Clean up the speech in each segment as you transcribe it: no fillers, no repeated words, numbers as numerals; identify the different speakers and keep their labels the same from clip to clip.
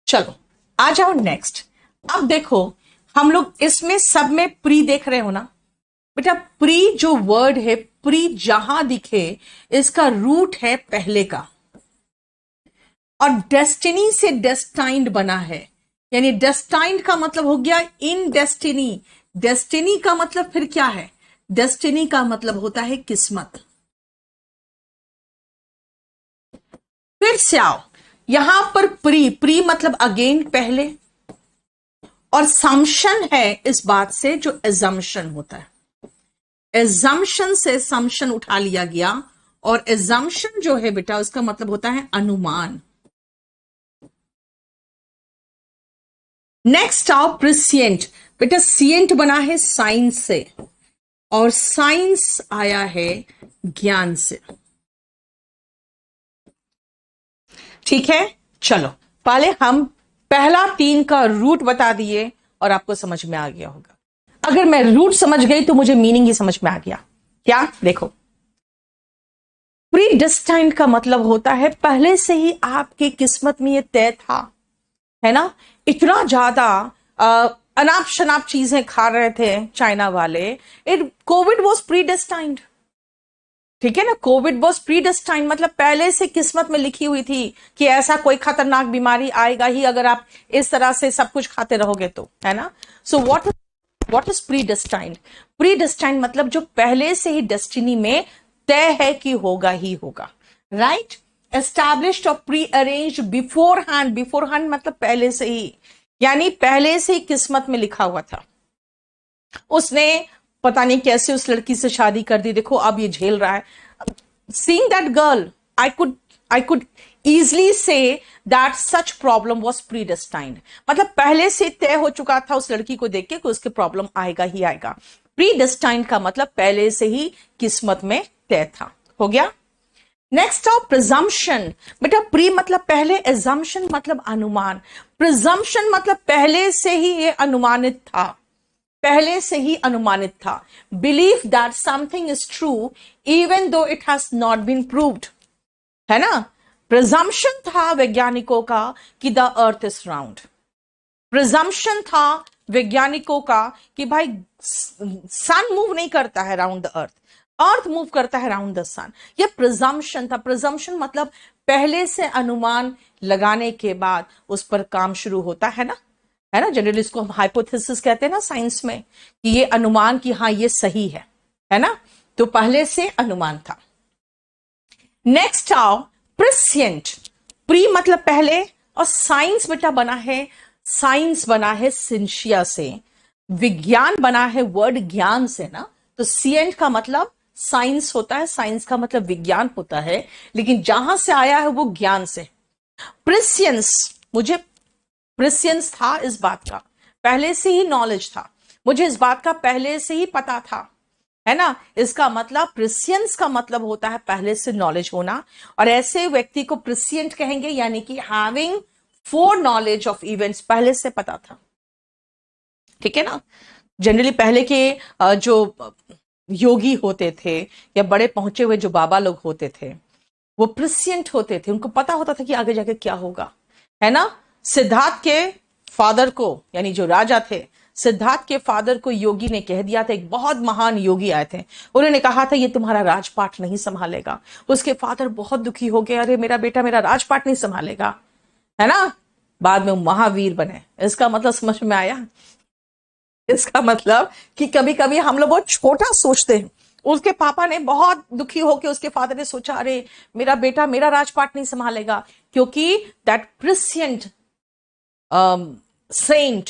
Speaker 1: चलो आ जाओ नेक्स्ट। अब देखो हम लोग इसमें सब में प्री देख रहे हो ना बेटा। प्री जो वर्ड है, प्री जहां दिखे इसका रूट है पहले का, और डेस्टिनी से डेस्टाइंड बना है, यानी डेस्टाइंड का मतलब हो गया इन डेस्टिनी। डेस्टिनी का मतलब फिर क्या है? डेस्टिनी का मतलब होता है किस्मत। फिर से आओ यहां पर प्री, प्री मतलब अगेन पहले, और सम्शन है इस बात से जो एजम्पशन होता है। एजम्पशन से सम्शन उठा लिया गया, और एजम्पशन जो है बेटा उसका मतलब होता है अनुमान। नेक्स्ट आओ प्रिसिएंट। बेटा सिएंट बना है साइंस से, और साइंस आया है ज्ञान से। ठीक है, चलो पहले हम पहला 3 का रूट बता दिए और आपको समझ में आ गया होगा। अगर मैं रूट समझ गई तो मुझे मीनिंग ही समझ में आ गया। क्या? देखो, प्रीडेस्टाइन्ड का मतलब होता है पहले से ही आपकी किस्मत में ये तय था, है ना। इतना ज्यादा अनाप शनाप चीजें खा रहे थे चाइना वाले, इट कोविड वॉज प्रीडेस्टाइन्ड। ठीक है ना, कोविड वॉज प्रीडेस्टाइन्ड मतलब पहले से किस्मत में लिखी हुई थी कि ऐसा कोई खतरनाक बीमारी आएगा ही अगर आप इस तरह से सब कुछ खाते रहोगे तो, है ना। So what is प्रीडेस्टाइन्ड? प्रीडेस्टाइन्ड मतलब जो पहले से ही डेस्टिनी में तय है कि होगा ही होगा, राइट। एस्टैब्लिश्ड और pre arrange before hand. Before hand मतलब पहले से ही, यानी पहले से ही किस्मत में लिखा हुआ था। उसने पता नहीं कैसे उस लड़की से शादी कर दी, देखो अब ये झेल रहा है। Seeing that girl, I could easily say that such problem was predestined। मतलब पहले से तय हो चुका था उस लड़की को देख के कि उसके प्रॉब्लम आएगा ही आएगा। predestined का मतलब पहले से ही किस्मत में तय था। हो गया। नेक्स्ट आओ प्रिजम्पशन। बेटा प्री मतलब पहले, एजम्पशन मतलब अनुमान। प्रिजम्पशन मतलब पहले से ही ये अनुमानित था, पहले से ही अनुमानित था। Believe that something is true even though it has not been proved, है ना। प्रिजम्पशन था वैज्ञानिकों का कि the earth is round. Presumption था वैज्ञानिकों का कि भाई सन मूव नहीं करता है round the earth, earth move करता है राउंड द सन। ये प्रिजम्पशन था। प्रिजम्पशन मतलब पहले से अनुमान लगाने के बाद उस पर काम शुरू होता है ना, है ना। जनरली इसको हम हाइपोथेसिस कहते हैं ना साइंस में, कि ये अनुमान कि हाँ ये सही है ना। तो पहले से अनुमान था। नेक्स्ट आओ प्रिसिएंट। प्री मतलब पहले, और साइंस बेटा बना है, साइंस बना है सिंशिया से, विज्ञान बना है वर्ड ज्ञान से ना। तो सिएंट का मतलब साइंस होता है, साइंस का मतलब विज्ञान होता है, लेकिन जहां से आया है वो ज्ञान से। प्रिसियंस, मुझे प्रिसियंस था इस बात का, पहले से ही नॉलेज था, मुझे इस बात का पहले से ही पता था, है ना। इसका मतलब प्रिसियंस का मतलब होता है पहले से नॉलेज होना, और ऐसे व्यक्ति को प्रिसियंट कहेंगे, यानी कि having four knowledge of events, पहले से पता था। ठीक है ना। जनरली पहले के जो योगी होते थे या बड़े पहुंचे हुए जो बाबा लोग होते थे वो प्रिसियंट होते थे, उनको पता होता था कि आगे जाके क्या होगा, है ना। सिद्धार्थ के फादर को, यानी जो राजा थे, सिद्धार्थ के फादर को योगी ने कह दिया था, एक बहुत महान योगी आए थे, उन्होंने कहा था ये तुम्हारा राजपाट नहीं संभालेगा। उसके फादर बहुत दुखी हो गए, अरे मेरा बेटा मेरा राजपाट नहीं संभालेगा, है ना। बाद में महावीर बने। इसका मतलब समझ में आया? इसका मतलब कि कभी कभी हम लोग बहुत छोटा सोचते हैं। उसके पापा ने बहुत दुखी होकर, उसके फादर ने सोचा अरे मेरा बेटा मेरा राजपाट नहीं संभालेगा, क्योंकि that prescient saint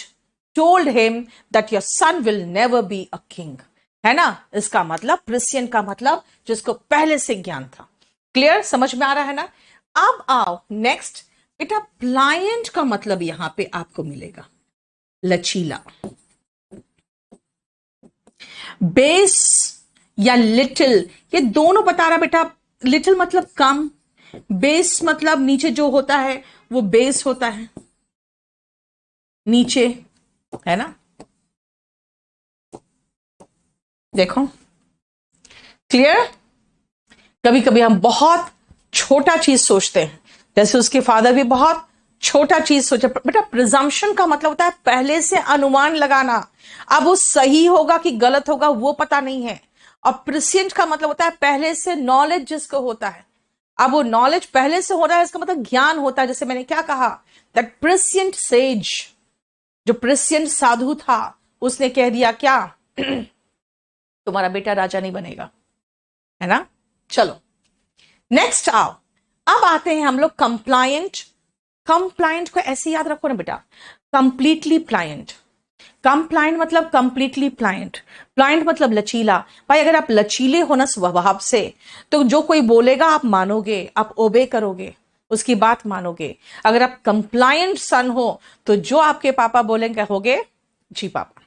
Speaker 1: told him that your son will never be a king, है ना। इसका मतलब प्रिसिएंट का मतलब जिसको पहले से ज्ञान था। क्लियर, समझ में आ रहा है ना। अब आओ नेक्स्ट बेटा, प्लायंट का मतलब यहां पे आपको मिलेगा लचीला। बेस या लिटिल, ये दोनों बता रहा बेटा। लिटिल मतलब कम, बेस मतलब नीचे जो होता है वो बेस होता है, नीचे, है ना। देखो क्लियर। कभी कभी हम बहुत छोटा चीज सोचते हैं, जैसे उसके फादर भी बहुत छोटा चीज सोचा बेटा। प्रिजम्पशन का मतलब होता है पहले से अनुमान लगाना। अब वो सही होगा कि गलत होगा वो पता नहीं है। और प्रिसिएंट का मतलब होता है पहले से नॉलेज जिसको होता है। अब वो नॉलेज पहले से हो रहा है इसका मतलब ज्ञान होता है। जैसे मैंने क्या कहा, दैट प्रिसिएंट सेज, जो प्रिसिएंट साधु था, उसने कह दिया क्या तुम्हारा बेटा राजा नहीं बनेगा, है ना। चलो नेक्स्ट आओ, अब आते हैं हम लोग कंप्लायंट। कंप्लायंट को ऐसे याद रखो ना बेटा, कंप्लीटली प्लायंट। कंप्लायंट मतलब कंप्लीटली प्लायंट। प्लायंट मतलब लचीला। भाई अगर आप लचीले हो ना स्वभाव से, तो जो कोई बोलेगा आप मानोगे, आप ओबे करोगे, उसकी बात मानोगे। अगर आप कंप्लायंट सन हो तो जो आपके पापा बोलेंगे कहोगे जी पापा,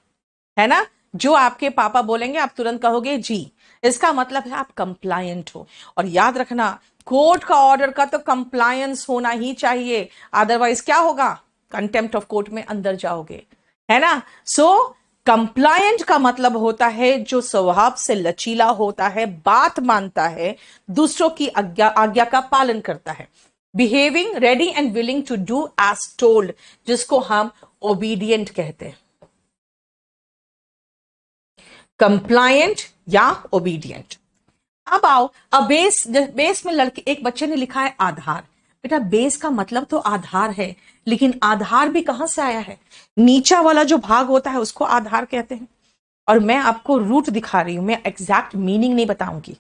Speaker 1: है ना। जो आपके पापा बोलेंगे आप तुरंत कहोगे जी। इसका मतलब है आप कंप्लायंट हो। और याद रखना, कोर्ट का ऑर्डर का तो कंप्लायंस होना ही चाहिए, अदरवाइज क्या होगा, कंटेम्प्ट ऑफ कोर्ट में अंदर जाओगे, है ना। सो कंप्लायंट का मतलब होता है जो स्वभाव से लचीला होता है, बात मानता है, दूसरों की आज्ञा आज्ञा का पालन करता है। Behaving ready and willing to do as told, जिसको हम ओबीडियंट कहते हैं। कंप्लायंट या ओबीडियंट। अब आओ, अब बेस, बेस में लड़के एक बच्चे ने लिखा है आधार। बेटा बेस का मतलब तो आधार है, लेकिन आधार भी कहां से आया है, नीचा वाला जो भाग होता है उसको आधार कहते हैं। और मैं आपको रूट दिखा रही हूं, मैं एग्जैक्ट मीनिंग नहीं बताऊंगी,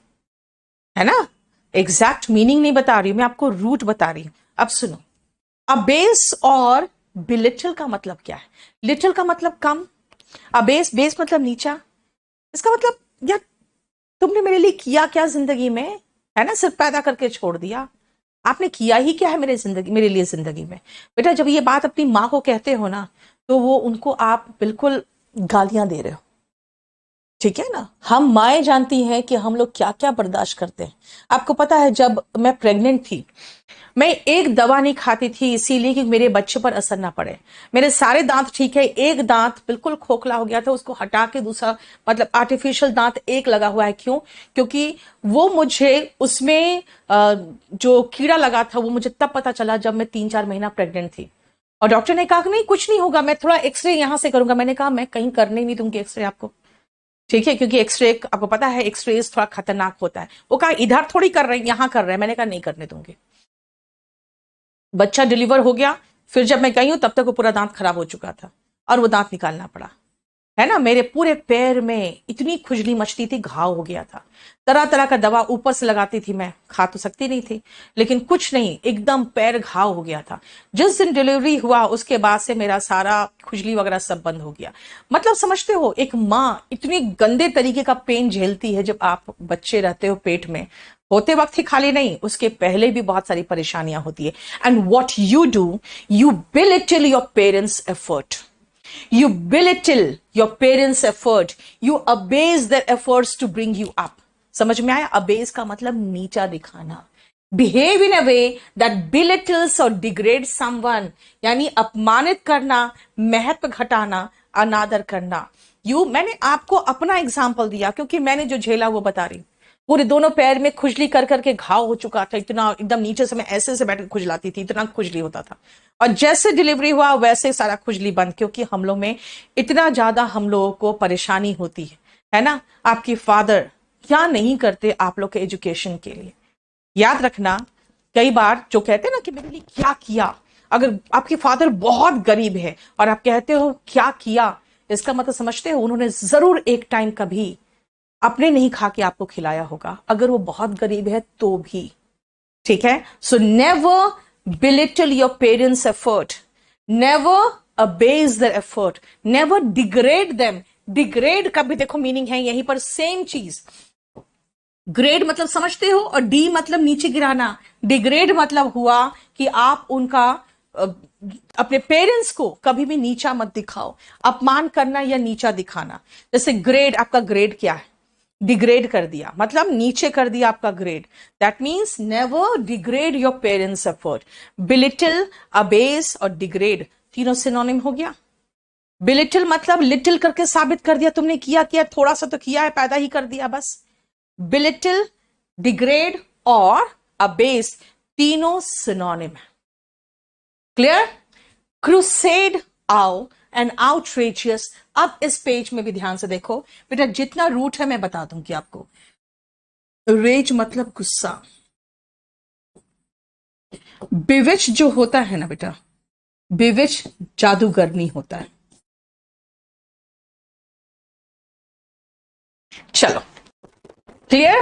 Speaker 1: है ना। एग्जैक्ट मीनिंग नहीं बता रही हूं, मैं आपको रूट बता रही हूं। अब सुनो, अब बेस और बिलिटल का मतलब क्या है। लिटिल का मतलब कम, अबेस, बेस मतलब नीचा। इसका मतलब यार तुमने मेरे लिए किया क्या जिंदगी में, है ना। सिर्फ पैदा करके छोड़ दिया, आपने किया ही क्या है मेरे लिए जिंदगी में। बेटा जब ये बात अपनी माँ को कहते हो ना, तो वो उनको आप बिल्कुल गालियां दे रहे हो, ठीक है ना। हम माएँ जानती हैं कि हम लोग क्या क्या बर्दाश्त करते हैं। आपको पता है जब मैं प्रेग्नेंट थी, मैं एक दवा नहीं खाती थी इसीलिए कि मेरे बच्चे पर असर ना पड़े। मेरे सारे दांत ठीक है, एक दांत बिल्कुल खोखला हो गया था, उसको हटा के दूसरा मतलब आर्टिफिशियल दांत एक लगा हुआ है। क्यों? क्योंकि वो मुझे उसमें जो कीड़ा लगा था वो मुझे तब पता चला जब मैं 3-4 महीना प्रेग्नेंट थी। और डॉक्टर ने कहा कि नहीं कुछ नहीं होगा, मैं थोड़ा एक्सरे यहां से करूंगा। मैंने कहा मैं कहीं करने नहीं दूंगी एक्सरे आपको, ठीक है, क्योंकि एक्सरे आपको पता है एक्सरे थोड़ा खतरनाक होता है। वो कहा इधर थोड़ी कर रहे हैं, यहां कर रहे हैं। मैंने कहा नहीं करने दूंगी। बच्चा डिलीवर हो गया, फिर जब मैं गई हूं तब तक वो पूरा दांत खराब हो चुका था और वो दांत निकालना पड़ा, है ना। मेरे पूरे पैर में इतनी खुजली मचती थी, घाव हो गया था। तरह तरह का दवा ऊपर से लगाती थी, मैं खा तो सकती नहीं थी, लेकिन कुछ नहीं, एकदम पैर घाव हो गया था। जिस दिन डिलीवरी हुआ उसके बाद से मेरा सारा खुजली वगैरह सब बंद हो गया। मतलब समझते हो, एक माँ इतनी गंदे तरीके का पेन झेलती है जब आप बच्चे रहते हो पेट में। होते वक्त ही खाली नहीं, उसके पहले भी बहुत सारी परेशानियां होती है। And what you do, you belittle your parents effort, you belittle your parents' effort, you abase their efforts to bring you up। समझ में आया? abase का मतलब नीचा दिखाना। behave in a way that belittles or degrades someone, यानी अपमानित करना, महत्व घटाना, अनादर करना। मैंने आपको अपना एग्जाम्पल दिया क्योंकि मैंने जो झेला वो बता रही। पूरे दोनों पैर में खुजली कर करके घाव हो चुका था, इतना एकदम नीचे से मैं ऐसे से बैठ के खुजलाती थी, इतना खुजली होता था। और जैसे डिलीवरी हुआ वैसे सारा खुजली बंद, क्योंकि हम लोग में इतना ज्यादा हम लोगों को परेशानी होती है ना। आपके फादर क्या नहीं करते आप लोग के एजुकेशन के लिए। याद रखना, कई बार जो कहते हैं ना कि मेरे लिए क्या किया, अगर आपके फादर बहुत गरीब है और आप कहते हो क्या किया, इसका मतलब समझते हो उन्होंने जरूर एक टाइम कभी अपने नहीं खा के आपको खिलाया होगा, अगर वो बहुत गरीब है तो भी, ठीक है। So never belittle your parents effort, never abase their effort, never degrade them. Degrade का भी देखो मीनिंग है यहीं पर सेम चीज। ग्रेड मतलब समझते हो, और डी मतलब नीचे गिराना। डिग्रेड मतलब हुआ कि आप उनका अपने पेरेंट्स को कभी भी नीचा मत दिखाओ, अपमान करना या नीचा दिखाना। जैसे ग्रेड, आपका ग्रेड क्या है, डिग्रेड कर दिया मतलब नीचे कर दिया आपका grade. That means never degrade your parents effort. Belittle, abyss और डिग्रेड तीनों सिनोनिम हो गया। बिलिटल मतलब लिटिल करके साबित कर दिया, तुमने किया किया, थोड़ा सा तो किया है, पैदा ही कर दिया बस। बिलिटल, डिग्रेड और अबेस तीनों सिनोनिम है। क्लियर? क्रूसेड आओ एंड आउटरेजियस। अब इस पेज में भी ध्यान से देखो बेटा, जितना रूट है मैं बता दूंगी आपको। रेज मतलब गुस्सा। बिविच जो होता है ना बेटा, बिविच जादूगरनी होता है। चलो, क्लियर?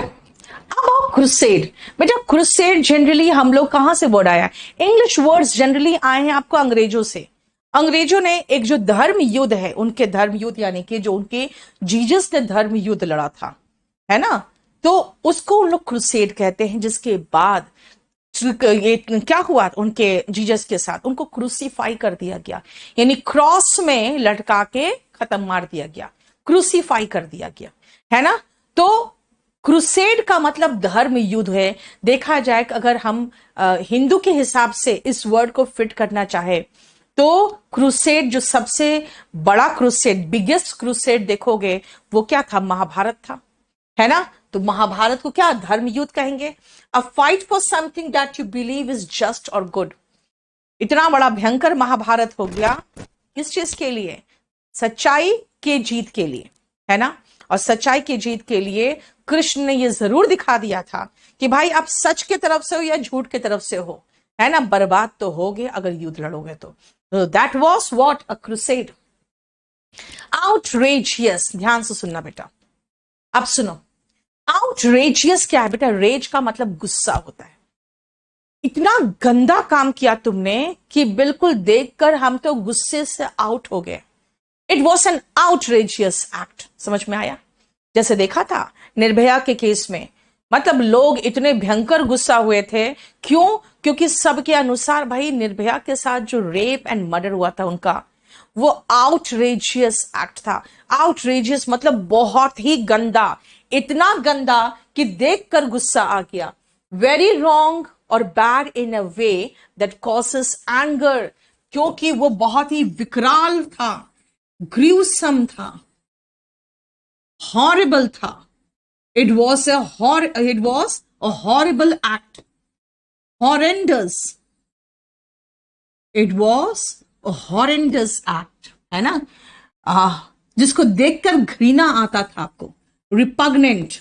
Speaker 1: अब क्रुसेड। बेटा क्रुसेड जनरली हम लोग कहां से वर्ड आया? इंग्लिश वर्ड्स जनरली आए हैं आपको अंग्रेजों से। अंग्रेजों ने एक जो धर्म युद्ध है, उनके धर्म युद्ध यानी कि जो उनके जीसस ने धर्म युद्ध लड़ा था, है ना, तो उसको उन लोग क्रुसेड कहते हैं। जिसके बाद ये क्या हुआ उनके जीसस के साथ, उनको क्रूसीफाई कर दिया गया, यानी क्रॉस में लटका के खत्म मार दिया गया, क्रूसीफाई कर दिया गया, है ना। तो क्रूसेड का मतलब धर्म युद्ध है। देखा जाए कि अगर हम हिंदू के हिसाब से इस वर्ड को फिट करना चाहे तो क्रूसेड, जो सबसे बड़ा क्रूसेड, बिगेस्ट क्रूसेड देखोगे वो क्या था? महाभारत था, है ना। तो महाभारत को क्या धर्म युद्ध कहेंगे? A fight for something that you believe is just और गुड। इतना बड़ा भयंकर महाभारत हो गया किस चीज के लिए? सच्चाई के जीत के लिए, है ना। और सच्चाई की जीत के लिए कृष्ण ने यह जरूर दिखा दिया था कि भाई आप सच के तरफ से हो या झूठ के तरफ से हो, है ना, बर्बाद तो होगे अगर युद्ध लड़ोगे तो। That was what a crusade. Outrageous, ध्यान से सुनना बेटा, अब सुनो। आउटरेजियस क्या है बेटा? रेज का मतलब गुस्सा होता है। इतना गंदा काम किया तुमने कि बिल्कुल देखकर हम तो गुस्से से आउट हो गए। It was an outrageous act. समझ में आया? जैसे देखा था निर्भया के केस में, मतलब लोग इतने भयंकर गुस्सा हुए थे। क्यों? क्योंकि सबके अनुसार भाई निर्भया के साथ जो रेप एंड मर्डर हुआ था उनका, वो आउटरेजियस एक्ट था। आउटरेजियस मतलब बहुत ही गंदा, इतना गंदा कि देखकर गुस्सा आ गया। वेरी रॉन्ग और bad in a way that causes anger, क्योंकि वो बहुत ही विकराल था, ग्रूसम था, हॉरिबल था। It was a horrible act, horrendous. It was a horrendous act, है ना। जिसको देखकर घृणा आता था आपको, रिपग्नेंट,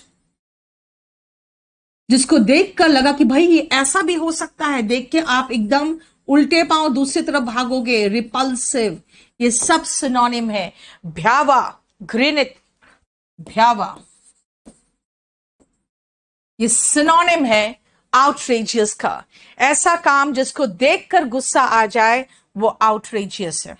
Speaker 1: जिसको देखकर लगा कि भाई ये ऐसा भी हो सकता है, देख के आप एकदम उल्टे पांव दूसरी तरफ भागोगे, रिपल्सिव। ये सब सिनोनिम है। भयावा, घृणित, भयावा, ये सिनोनिम है आउटरेजियस का। ऐसा काम जिसको देखकर गुस्सा आ जाए वो आउटरेजियस है।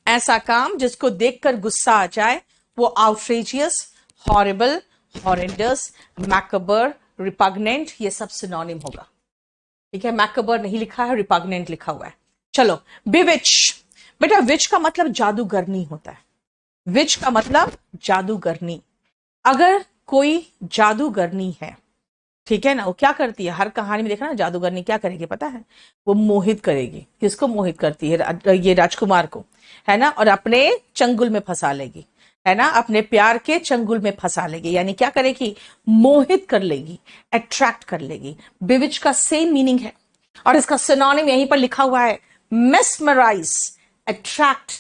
Speaker 1: ऐसा काम जिसको देखकर गुस्सा आ जाए वो आउटरेजियस, हॉरिबल, हॉरेंडस, मैकबर, रिपग्नेंट, ये सब सिनोनिम होगा। ठीक है, मैकबर नहीं लिखा है, रिपग्नेंट लिखा हुआ है। चलो, बिविच। बेटा विच का मतलब जादूगरनी होता है। विच का मतलब जादूगरनी। अगर कोई जादूगरनी है, ठीक है ना, वो क्या करती है? हर कहानी में देखा ना, जादूगरनी क्या करेगी पता है? वो मोहित करेगी। किसको मोहित करती है? ये राजकुमार को, है ना, और अपने चंगुल में फंसा लेगी, है ना, अपने प्यार के चंगुल में फंसा लेगी। यानी क्या करेगी? मोहित कर लेगी, अट्रैक्ट कर लेगी। बिविच का सेम मीनिंग है और इसका सिनोनिम यहीं पर लिखा हुआ है, mesmerise, attract,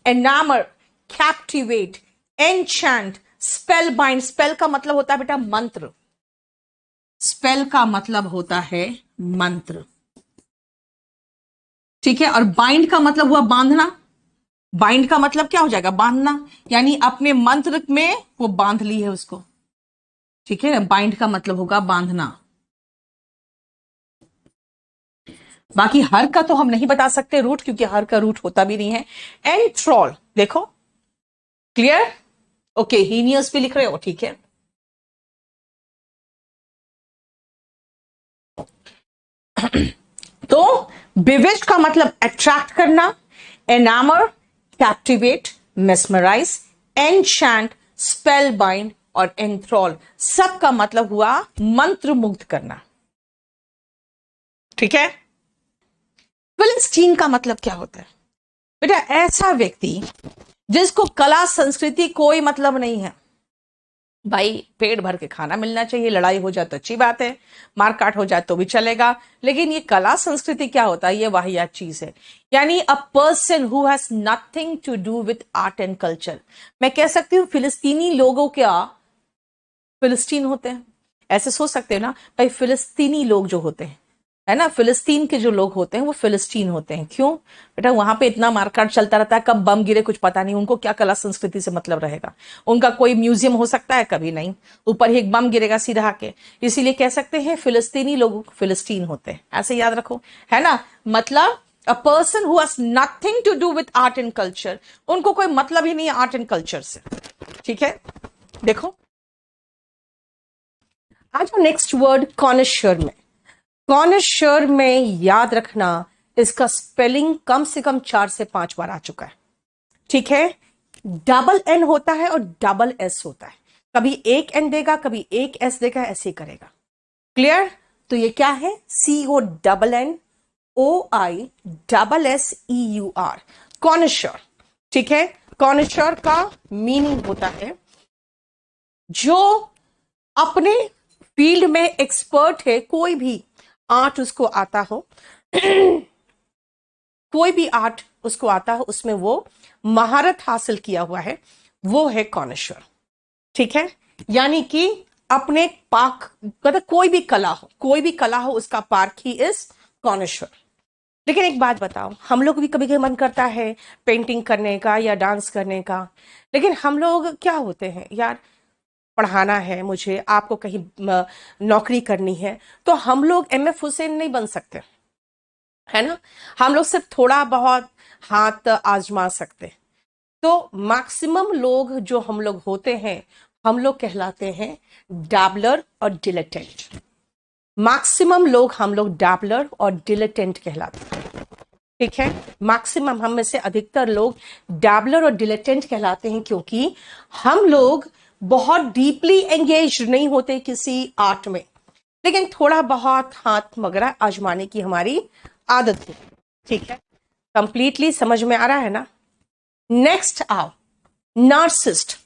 Speaker 1: enamour, captivate, enchant, spellbind. Spell का मतलब होता है बेटा मंत्र। स्पेल का मतलब होता है मंत्र, ठीक है। और बाइंड का मतलब हुआ बांधना। बाइंड का मतलब क्या हो जाएगा? बांधना, यानी अपने मंत्र में वो बांध ली है उसको, ठीक है। बाइंड का मतलब होगा बांधना। बाकी हर का तो हम नहीं बता सकते रूट, क्योंकि हर का रूट होता भी नहीं है। एंट्रॉल देखो, क्लियर? ओके, हीनियस भी लिख रहे हो, ठीक है। तो बिविज का मतलब अट्रैक्ट करना, enamour, captivate, mesmerise, enchant, spellbind और एंथ्रॉल, सबका मतलब हुआ मंत्र मुग्ध करना, ठीक है। फिलिस्टीन का मतलब क्या होता है बेटा? ऐसा व्यक्ति जिसको कला संस्कृति कोई मतलब नहीं है, भाई पेट भर के खाना मिलना चाहिए, लड़ाई हो जाए तो अच्छी बात है, मारकाट हो जाए तो भी चलेगा, लेकिन ये कला संस्कृति क्या होता है, ये वाहियात चीज है। यानी a person who has nothing to do with art and culture. मैं कह सकती हूँ फिलिस्तीनी लोगों क्या फिलिस्तीन होते हैं, ऐसे सोच सकते हो ना भाई, फिलिस्तीनी लोग जो होते हैं, है ना, फिलिस्तीन के जो लोग होते हैं वो फिलिस्तीन होते हैं। क्यों बेटा, वहां पे इतना मारकाट चलता रहता है, कब बम गिरे कुछ पता नहीं, उनको क्या कला संस्कृति से मतलब रहेगा। उनका कोई म्यूजियम हो सकता है, कभी नहीं, ऊपर ही एक बम गिरेगा सीधा के। इसीलिए कह सकते हैं फिलिस्तीनी लोग फिलिस्तीन होते हैं, ऐसे याद रखो, है ना। मतलब a person who has nothing to do with art and culture, उनको कोई मतलब ही नहीं है आर्ट एंड कल्चर से। ठीक है, देखो आ जाओ नेक्स्ट वर्ड कॉनिशर में। कॉनिशर में याद रखना, इसका स्पेलिंग कम से कम 4 से 5 बार आ चुका है। ठीक है, डबल एन होता है और डबल एस होता है, कभी एक एन देगा कभी एक एस देगा, ऐसे ही करेगा। क्लियर? तो ये क्या है, CONIOISSEUR, कॉनिशर। ठीक है, कॉनिशर का मीनिंग होता है जो अपने फील्ड में एक्सपर्ट है, कोई भी आर्ट उसको आता हो कोई भी आर्ट उसको आता हो, उसमें वो महारत हासिल किया हुआ है, वो है कॉनिशर। ठीक है, यानी कि अपने पाक, मतलब कोई भी कला हो, कोई भी कला हो उसका पार्क ही इस कॉनिशर। लेकिन एक बात बताओ, हम लोग भी कभी कभी मन करता है पेंटिंग करने का या डांस करने का, लेकिन हम लोग क्या होते हैं यार, पढ़ाना है मुझे, आपको कहीं नौकरी करनी है, तो हम लोग MF हुसैन नहीं बन सकते, है ना। हम लोग सिर्फ थोड़ा बहुत हाथ आजमा सकते हैं। तो मैक्सिमम लोग जो हम लोग होते हैं, हम लोग कहलाते हैं डैबलर और डिलेटेंट। मैक्सिमम लोग हम लोग डैबलर और डिलेटेंट कहलाते हैं। ठीक है, मैक्सिमम हम में से अधिकतर लोग डैबलर और डिलेटेंट कहलाते हैं, क्योंकि हम लोग बहुत डीपली एंगेज नहीं होते किसी आर्ट में, लेकिन थोड़ा बहुत हाथ वगैरह आजमाने की हमारी आदत है। ठीक है, कंप्लीटली समझ में आ रहा है ना। नेक्स्ट आओ, नार्सिस्ट।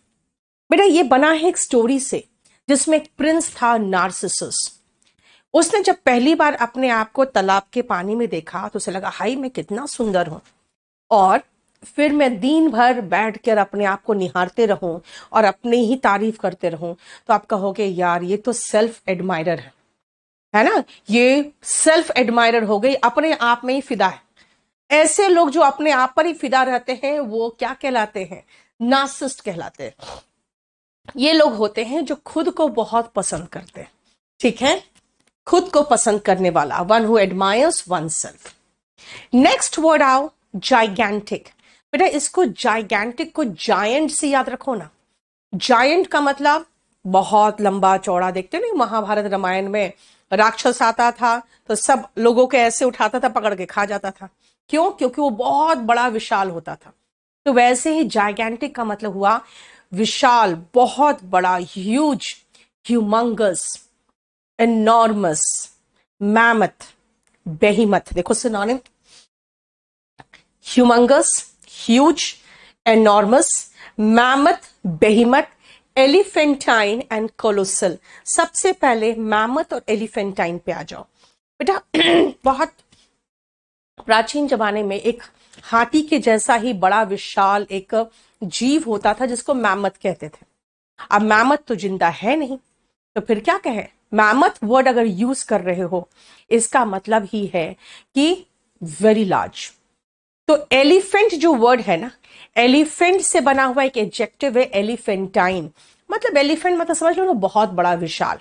Speaker 1: बेटा ये बना है एक स्टोरी से, जिसमें एक प्रिंस था नार्सिसस। उसने जब पहली बार अपने आप को तालाब के पानी में देखा तो उसे लगा हाय मैं कितना सुंदर हूं, और फिर मैं दिन भर बैठ कर अपने आप को निहारते रहूं और अपनी ही तारीफ करते रहूं, तो आप कहोगे यार ये तो सेल्फ एडमायरर है ना, ये सेल्फ एडमायरर हो गई, अपने आप में ही फिदा है। ऐसे लोग जो अपने आप पर ही फिदा रहते हैं वो क्या कहलाते हैं, नार्सिसिस्ट कहलाते हैं। ये लोग होते हैं जो खुद को बहुत पसंद करते हैं। ठीक है, खुद को पसंद करने वाला, one who admires one self. Next word आओ, जाइगैंटिक। बेटा इसको जाइगैंटिक को जायंट से याद रखो ना। जायंट का मतलब बहुत लंबा चौड़ा, देखते हो ना महाभारत रामायण में राक्षस आता था तो सब लोगों के ऐसे उठाता था, पकड़ के खा जाता था। क्यों? क्योंकि वो बहुत बड़ा विशाल होता था। तो वैसे ही जाइगैंटिक का मतलब हुआ विशाल, बहुत बड़ा, huge, humongous, enormous, mammoth, behemoth. देखो synonym, humongous, huge, enormous, mammoth, behemoth, elephantine and colossal. सबसे पहले मैमथ और एलिफेंटाइन पे आ जाओ। बेटा बहुत प्राचीन जमाने में एक हाथी के जैसा ही बड़ा विशाल एक जीव होता था जिसको मैमथ कहते थे। अब मैमथ तो जिंदा है नहीं, तो फिर क्या कहें, मैमथ वर्ड अगर यूज कर रहे हो इसका मतलब ही है कि वेरी लार्ज। तो एलिफेंट जो वर्ड है ना, एलिफेंट से बना हुआ एक एडजेक्टिव है एलिफेंटाइन। मतलब एलिफेंट मतलब समझ लो ना, बहुत बड़ा विशाल।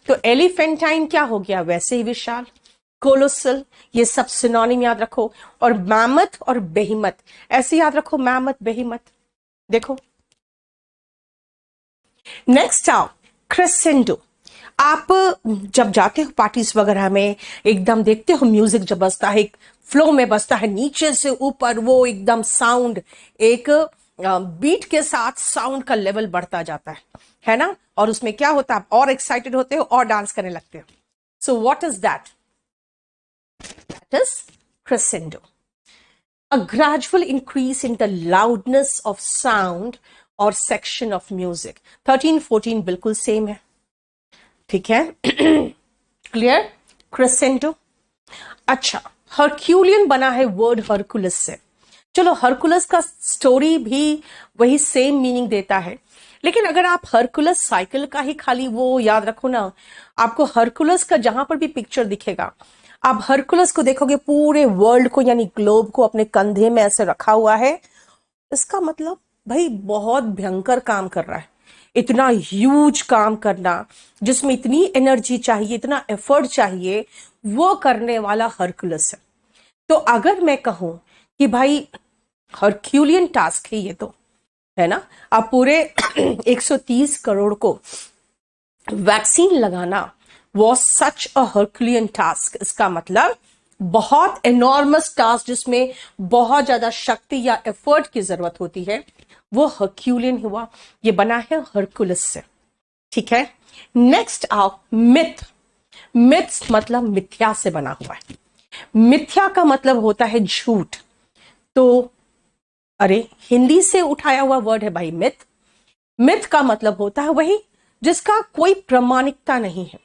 Speaker 1: तो एलिफेंटाइन क्या हो गया, वैसे ही विशाल। कोलोसल, ये सब सिनोनिम याद रखो। और मैमथ और बेहिमथ ऐसे याद रखो, मैमथ बेहिमथ। देखो नेक्स्ट आओ, क्रेसेंडो। आप जब जाते हो पार्टीज वगैरह में, एकदम देखते हो म्यूजिक जब बजता है, एक फ्लो में बजता है, नीचे से ऊपर वो एकदम साउंड, एक बीट के साथ साउंड का लेवल बढ़ता जाता है ना। और उसमें क्या होता है, आप और एक्साइटेड होते हो और डांस करने लगते हो। So what is that? That is crescendo, a gradual increase in the loudness of sound और सेक्शन ऑफ म्यूजिक। 13 14 बिल्कुल सेम है, ठीक है। क्लियर? क्रेसेंडो। अच्छा, हरक्यूलियन बना है वर्ड हरकुलस से। चलो, हरकुलस का स्टोरी भी वही सेम मीनिंग देता है, लेकिन अगर आप हरकुलस साइकिल का ही खाली वो याद रखो ना, आपको हरकुलस का जहां पर भी पिक्चर दिखेगा, आप हरकुलस को देखोगे पूरे वर्ल्ड को यानी ग्लोब को अपने कंधे में ऐसे रखा हुआ है। इसका मतलब भाई बहुत भयंकर काम कर रहा है। इतना ह्यूज काम करना जिसमें इतनी एनर्जी चाहिए, इतना एफर्ट चाहिए, वो करने वाला हरकुलस है। तो अगर मैं कहूं कि भाई हरक्यूलियन टास्क है ये, तो है ना, आप पूरे 130 करोड़ को वैक्सीन लगाना was such a Herculean task. इसका मतलब बहुत एनॉर्मस टास्क जिसमें बहुत ज्यादा शक्ति या एफर्ट की जरूरत होती है, वो हरक्यूलियन हुआ। ये बना है हरकुलस से, ठीक है। नेक्स्ट आओ मिथ। मिथ्स मतलब मिथ्या से बना हुआ है। मिथ्या का मतलब होता है झूठ। तो अरे, हिंदी से उठाया हुआ वर्ड है भाई मिथ। मिथ का मतलब होता है वही जिसका कोई प्रमाणिकता नहीं है।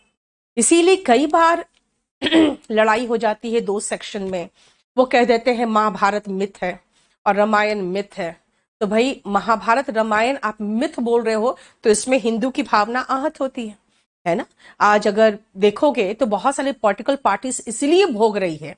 Speaker 1: इसीलिए कई बार लड़ाई हो जाती है दो सेक्शन में। वो कह देते हैं महाभारत मिथ है और रामायण मिथ है। तो भाई महाभारत रामायण आप मिथ बोल रहे हो, तो इसमें हिंदू की भावना आहत होती है ना। आज अगर देखोगे तो बहुत सारे पॉलिटिकल पार्टीज इसीलिए भोग रही है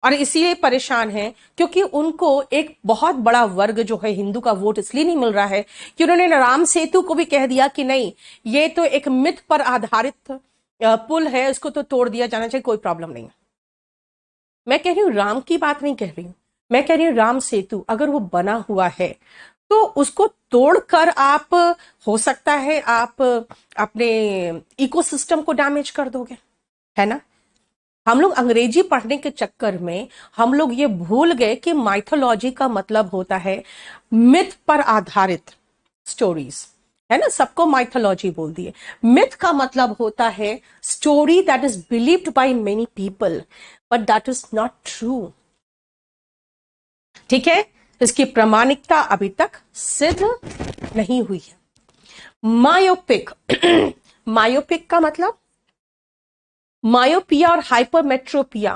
Speaker 1: और इसीलिए परेशान है, क्योंकि उनको एक बहुत बड़ा वर्ग जो है हिंदू का वोट इसलिए नहीं मिल रहा है कि उन्होंने राम सेतु को भी कह दिया कि नहीं, ये तो एक मिथ पर आधारित पुल है, इसको तो तोड़ दिया जाना चाहिए, कोई प्रॉब्लम नहीं है। मैं कह रही हूँ राम की बात नहीं कह रही हूँ, मैं कह रही हूँ राम सेतु अगर वो बना हुआ है तो उसको तोड़कर आप, हो सकता है आप अपने इकोसिस्टम को डैमेज कर दोगे, है ना। हम लोग अंग्रेजी पढ़ने के चक्कर में हम लोग ये भूल गए कि माइथोलॉजी का मतलब होता है मिथ पर आधारित स्टोरीज, है ना। सबको माइथोलॉजी बोल दिए। मिथ का मतलब होता है story that is believed by many people but that is not true, ठीक है। इसकी प्रामाणिकता अभी तक सिद्ध नहीं हुई है। मायोपिक। मायोपिक का मतलब मायोपिया और हाइपरमेट्रोपिया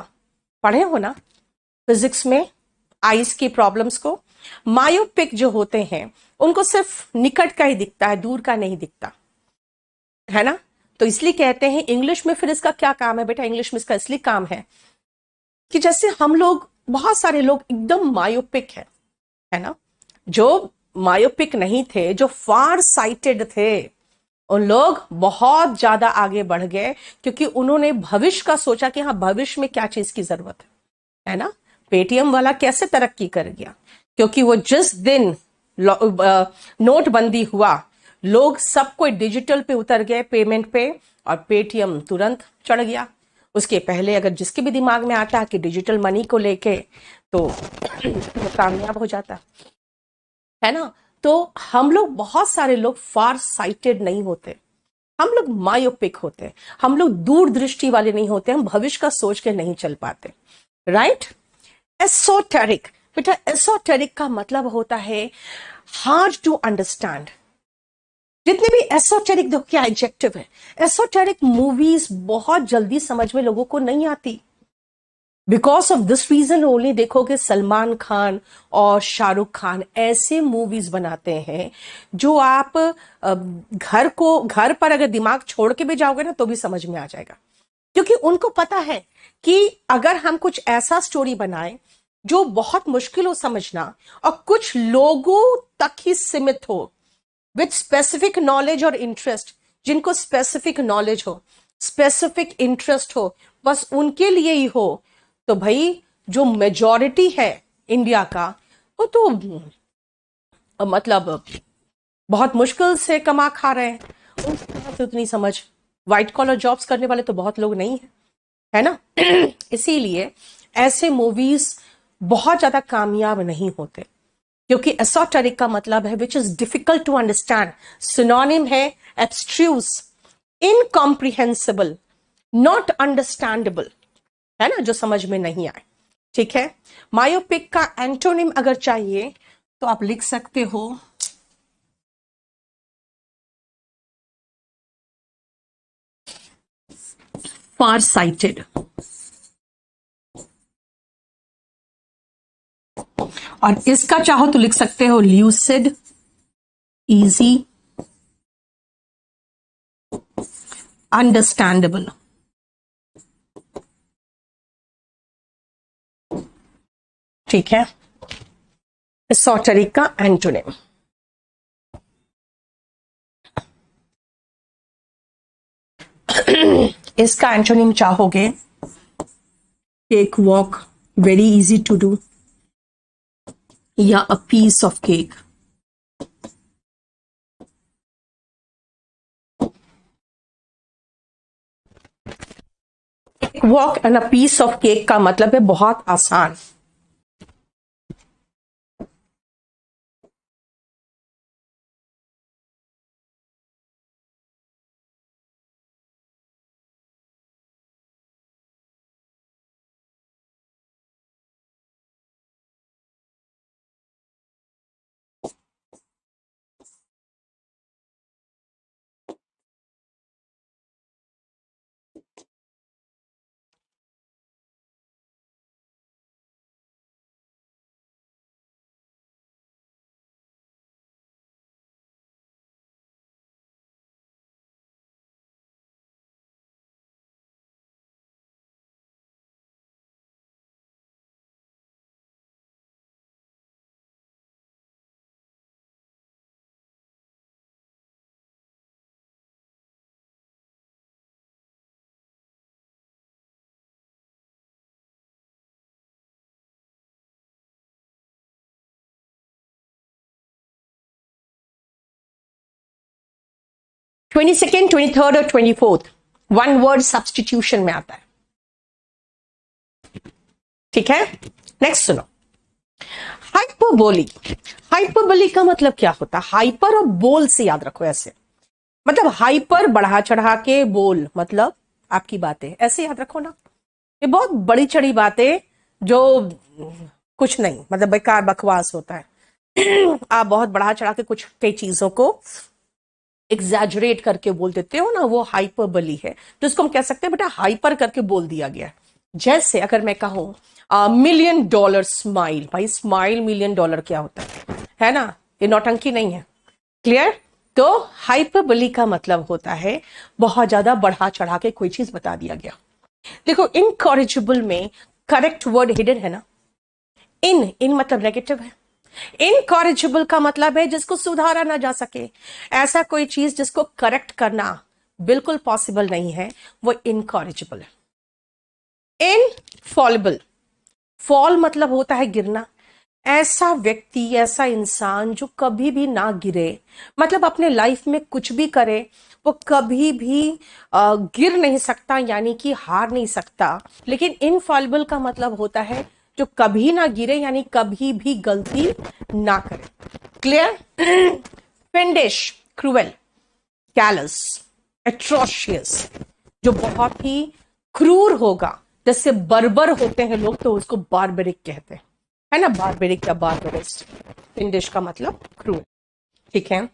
Speaker 1: पढ़े हो ना फिजिक्स में, आइस की प्रॉब्लम्स को। मायोपिक जो होते हैं उनको सिर्फ निकट का ही दिखता है, दूर का नहीं दिखता, है ना। तो इसलिए कहते हैं इंग्लिश में, फिर इसका क्या काम है बेटा, इंग्लिश में इसका इसलिए काम है कि जैसे हम लोग, बहुत सारे लोग एकदम मायोपिक है ना। जो मायोपिक नहीं थे, जो फार साइटेड थे, उन लोग बहुत ज्यादा आगे बढ़ गए क्योंकि उन्होंने भविष्य का सोचा कि हाँ भविष्य में क्या चीज की जरूरत है ना। पेटीएम वाला कैसे तरक्की कर गया, क्योंकि वो जिस दिन नोटबंदी हुआ, लोग सब कोई डिजिटल पे उतर गए पेमेंट पे, और पेटीएम तुरंत चढ़ गया। उसके पहले अगर जिसके भी दिमाग में आता कि डिजिटल मनी को लेके, तो वो कामयाब हो जाता, है ना। तो हम लोग, बहुत सारे लोग फार साइटेड नहीं होते, हम लोग मायोपिक होते हैं, हम लोग दूरदृष्टि वाले नहीं होते, हम भविष्य का सोच के नहीं चल पाते, राइट। एसोटेरिक। बेटा एसोटेरिक का मतलब होता है हार्ड टू अंडरस्टैंड। जितने भी एसोटेरिक, देखो क्या एडजेक्टिव है, एसोटेरिक मूवीज बहुत जल्दी समझ में लोगों को नहीं आती। Because of this reason only देखोगे सलमान खान और शाहरुख खान ऐसे मूवीज बनाते हैं जो आप घर पर अगर दिमाग छोड़ के भी जाओगे ना तो भी समझ में आ जाएगा, क्योंकि उनको पता है कि अगर हम कुछ ऐसा स्टोरी बनाएं जो बहुत मुश्किल हो समझना और कुछ लोगों तक ही सीमित हो, विथ स्पेसिफिक नॉलेज और इंटरेस्ट, जिनको स्पेसिफिक नॉलेज हो, स्पेसिफिक इंटरेस्ट हो, बस उनके लिए ही हो, तो भाई जो मेजॉरिटी है इंडिया का, वो तो मतलब बहुत मुश्किल से कमा खा रहे हैं, उनके पास उतनी समझ, व्हाइट कॉलर जॉब्स करने वाले तो बहुत लोग नहीं है ना। इसीलिए ऐसे मूवीज बहुत ज्यादा कामयाब नहीं होते, क्योंकि एसोटेरिक का मतलब है which is difficult to understand. Synonym है एब्स्ट्रूज, इनकॉम्प्रिहेंसिबल, नॉट अंडरस्टैंडेबल, है ना, जो समझ में नहीं आए, ठीक है। मायोपिक का एंटोनिम अगर चाहिए तो आप लिख सकते हो फार साइटेड। और इसका चाहो तो लिख सकते हो ल्यूसिड, इजी, अंडरस्टैंडेबल। ठीक है, एसोटेरिक का एंटोनिम। इसका एंटोनिम चाहोगे, cakewalk, very easy to do, या a piece of cake. Walk and a piece of cake का मतलब है बहुत आसान। ट्वेंटी सेकेंड, 23rd और 24th वन वर्ड सब्सटीट्यूशन में आता है। ठीक है, नेक्स्ट सुनो, हाइपरबोली। हाइपरबोली का मतलब क्या होता है? हाइपर और बोल से याद रखो ऐसे, मतलब हाइपर बढ़ा चढ़ा के, बोल मतलब आपकी बातें, ऐसे याद रखो ना। ये बहुत बड़ी चढ़ी बातें जो कुछ नहीं, मतलब बेकार बकवास होता है। आप बहुत बढ़ा चढ़ा के कुछ कई चीजों को एग्जैजरेट करके बोल देते हो ना, वो हाइपरबली है। तो इसको हम कह सकते हैं बेटा हाइपर करके बोल दिया गया। जैसे अगर मैं कहूं $1,000,000 स्माइल, भाई स्माइल $1,000,000 क्या होता है ना, ये नौटंकी नहीं है। क्लियर? तो हाइपरबली का मतलब होता है बहुत ज्यादा बढ़ा चढ़ा के कोई चीज बता दिया गया। देखो इनकॉरिजिबल में करेक्ट वर्ड हिडन है ना, इन मतलब नेगेटिव है। इनकॉरिजिबल का मतलब है जिसको सुधारा ना जा सके, ऐसा कोई चीज जिसको करेक्ट करना बिल्कुल पॉसिबल नहीं है, वो इनकॉरिजिबल है। इनफॉलिबल, फॉल मतलब होता है गिरना। ऐसा व्यक्ति, ऐसा इंसान जो कभी भी ना गिरे, मतलब अपने लाइफ में कुछ भी करे वो कभी भी गिर नहीं सकता, यानी कि हार नहीं सकता। लेकिन इनफॉलिबल का मतलब होता है जो कभी ना गिरे, यानी कभी भी गलती ना करे। क्लियर? फिंडिश, क्रूएल, कैलस, एट्रोशियस, जो बहुत ही क्रूर होगा। जैसे बर्बर होते हैं लोग तो उसको बारबेरिक कहते हैं, है ना, बारबेरिक या बारबरिस्ट। फिंडिश का मतलब क्रूर। ठीक है,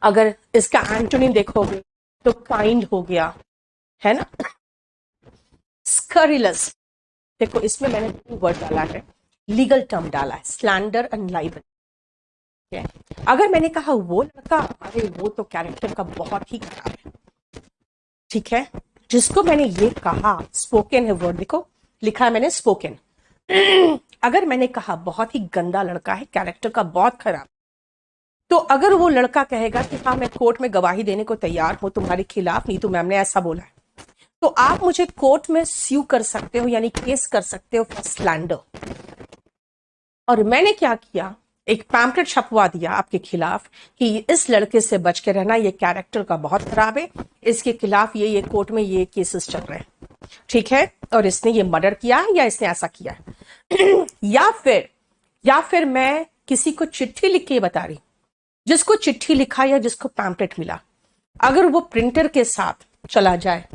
Speaker 1: अगर इसका एंटोनिम देखोगे तो काइंड हो गया, है ना। स्करिलस, देखो इसमें मैंने दो वर्ड डाला है, लीगल टर्म डाला है, स्लैंडर एंड लाइबल। अगर मैंने कहा वो लड़का, अरे वो तो कैरेक्टर का बहुत ही खराब है। ठीक है, जिसको मैंने ये कहा स्पोकन है वर्ड, देखो लिखा है मैंने स्पोकन। अगर मैंने कहा बहुत ही गंदा लड़का है, कैरेक्टर का बहुत खराब, तो अगर वो लड़का कहेगा कि हाँ मैं कोर्ट में गवाही देने को तैयार हूं तुम्हारे खिलाफ, नीतू मैम ने ऐसा बोला है, तो आप मुझे कोर्ट में स्यू कर सकते हो, यानी केस कर सकते हो फॉर स्लैंडर। और मैंने क्या किया, एक पैम्पलेट छपवा दिया आपके खिलाफ कि इस लड़के से बच के रहना, ये कैरेक्टर का बहुत खराब है, इसके खिलाफ ये कोर्ट में ये केसेस चल रहे हैं। ठीक है, और इसने ये मर्डर किया है या इसने ऐसा किया है। या फिर मैं किसी को चिट्ठी लिख के बता रही, जिसको चिट्ठी लिखा या जिसको पैम्पलेट मिला, अगर वो प्रिंटर के साथ चला जाए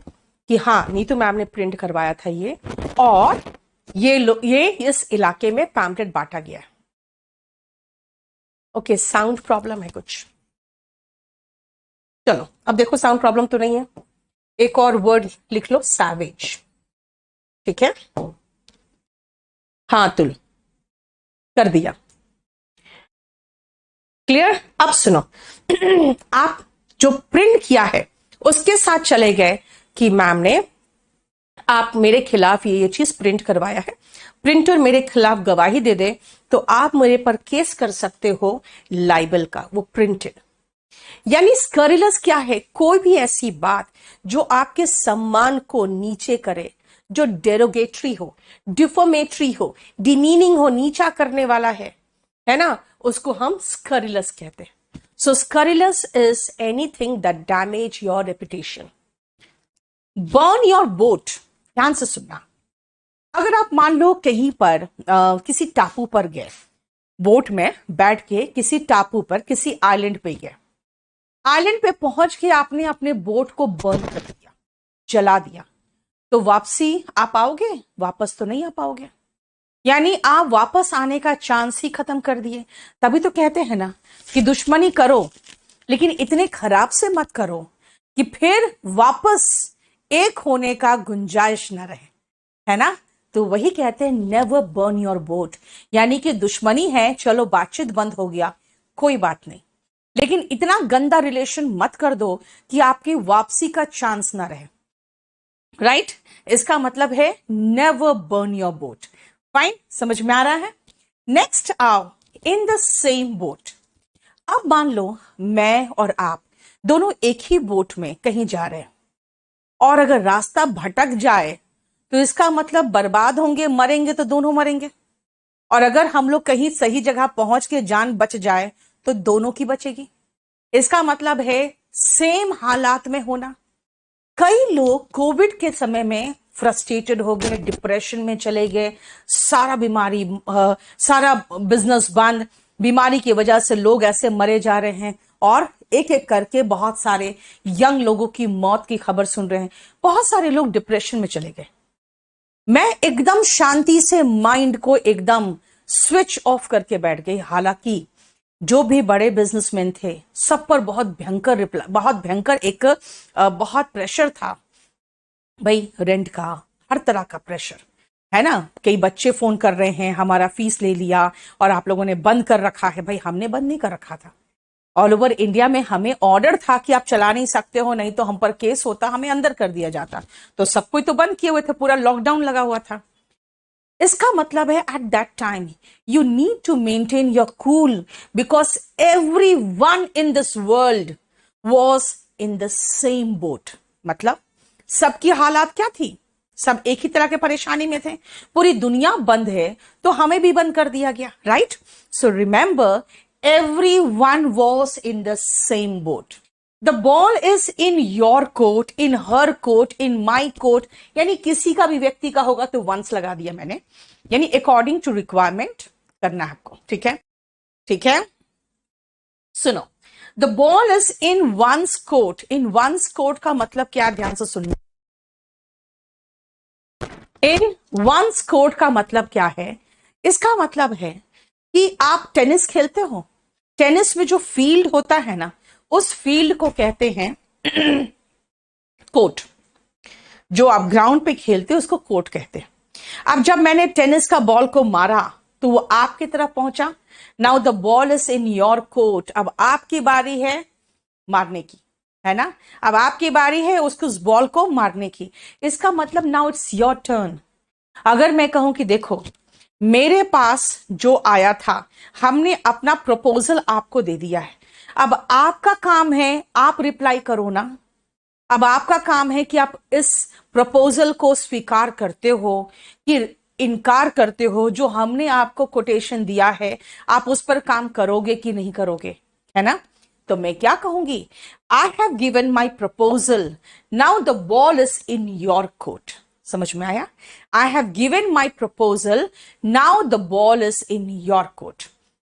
Speaker 1: कि हाँ नीतू मैम ने प्रिंट करवाया था ये, और ये इस इलाके में पैम्पलेट बांटा गया है। ओके, साउंड प्रॉब्लम है कुछ, चलो अब देखो साउंड प्रॉब्लम तो नहीं है। एक और वर्ड लिख लो, सैवेज। ठीक है, हाँ तुल, कर दिया। क्लियर? अब सुनो, आप जो प्रिंट किया है उसके साथ चले गए कि मैम ने आप मेरे खिलाफ ये चीज प्रिंट करवाया है, प्रिंटर मेरे खिलाफ गवाही दे दे तो आप मेरे पर केस कर सकते हो लाइबल का, वो प्रिंटेड। यानी स्करिलस क्या है? कोई भी ऐसी बात जो आपके सम्मान को नीचे करे, जो डेरोगेटरी हो, डिफोमेटरी हो, डिमीनिंग हो, नीचा करने वाला है ना, उसको हम स्करिलस कहते हैं। So scurrilous is anything that damage your reputation. Burn your boat, ध्यान से सुनना। अगर आप मान लो कहीं पर किसी टापू पर गए, बोट में बैठ के किसी टापू पर, किसी आइलैंड पे गए, आइलैंड पे पहुंच के आपने अपने बोट को बर्न कर दिया, जला दिया, तो वापसी आप पाओगे? वापस तो नहीं आ पाओगे। यानी आप वापस आने का चांस ही खत्म कर दिए। तभी तो कहते हैं ना कि दुश्मनी करो लेकिन इतने खराब से मत करो कि फिर वापस एक होने का गुंजाइश न रहे, है ना। तो वही कहते हैं नेवर बर्न योर बोट। यानी कि दुश्मनी है, चलो बातचीत बंद हो गया, कोई बात नहीं, लेकिन इतना गंदा रिलेशन मत कर दो कि आपकी वापसी का चांस ना रहे। राइट? इसका मतलब है never burn your boat. Fine, समझ में आ रहा है? नेक्स्ट आओ, इन द सेम बोट। अब मान लो मैं और आप दोनों एक ही बोट में कहीं जा रहे हैं, और अगर रास्ता भटक जाए तो इसका मतलब बर्बाद होंगे, मरेंगे तो दोनों मरेंगे। और अगर हम लोग कहीं सही जगह पहुंच के जान बच जाए तो दोनों की बचेगी। इसका मतलब है सेम हालात में होना। कई लोग कोविड के समय में फ्रस्ट्रेटेड हो गए, डिप्रेशन में चले गए, सारा बीमारी सारा बिजनेस बंद, बीमारी की वजह से लोग ऐसे मरे जा रहे हैं, और एक एक करके बहुत सारे यंग लोगों की मौत की खबर सुन रहे हैं। बहुत सारे लोग डिप्रेशन में चले गए। मैं एकदम शांति से माइंड को एकदम स्विच ऑफ करके बैठ गई। हालांकि जो भी बड़े बिजनेसमैन थे सब पर बहुत भयंकर एक बहुत प्रेशर था भाई, रेंट का, हर तरह का प्रेशर, है ना। कई बच्चे फोन कर रहे हैं हमारा फीस ले लिया और आप लोगों ने बंद कर रखा है। भाई हमने बंद नहीं कर रखा था, ऑल ओवर इंडिया में हमें ऑर्डर था कि आप चला नहीं सकते हो, नहीं तो हम पर केस होता, हमें अंदर कर दिया जाता। तो सब कोई तो बंद किए हुए थे, पूरा लॉकडाउन लगा हुआ था। इसका मतलब है at that time you need to maintain your cool, because every one in this world was in the same boat. मतलब सबकी हालात क्या थी? सब एक ही तरह के परेशानी में थे। पूरी दुनिया बंद है तो हमें भी बंद कर दिया गया, right? So remember, everyone was in the same boat. The ball is in your court, in her court, in my court. यानी किसी का भी व्यक्ति का होगा तो once लगा दिया मैंने, यानी according to requirement करना है आपको। ठीक है, ठीक है, सुनो। The ball is in one's court. In one's court का मतलब क्या? ध्यान से सुनिए। In one's court का मतलब क्या है? इसका मतलब है कि आप टेनिस खेलते हो, टेनिस में जो फील्ड होता है ना, उस फील्ड को कहते हैं कोर्ट। जो आप ग्राउंड पे खेलते हो उसको कोर्ट कहते हैं। अब जब मैंने टेनिस का बॉल को मारा तो वो आपकी तरफ पहुंचा। Now the ball is in your court. अब आपकी बारी है मारने की, है ना। अब आपकी बारी है उसको, उस बॉल को मारने की। इसका मतलब नाउ इट्स योर टर्न। अगर मैं कहूं कि देखो मेरे पास जो आया था, हमने अपना प्रपोजल आपको दे दिया है, अब आपका काम है आप रिप्लाई करो ना। अब आपका काम है कि आप इस प्रपोजल को स्वीकार करते हो कि इनकार करते हो। जो हमने आपको कोटेशन दिया है आप उस पर काम करोगे कि नहीं करोगे, है ना। तो मैं क्या कहूंगी? I have given my proposal, now the ball is in your court. समझ में आया? I have given my proposal, now the ball is in your court.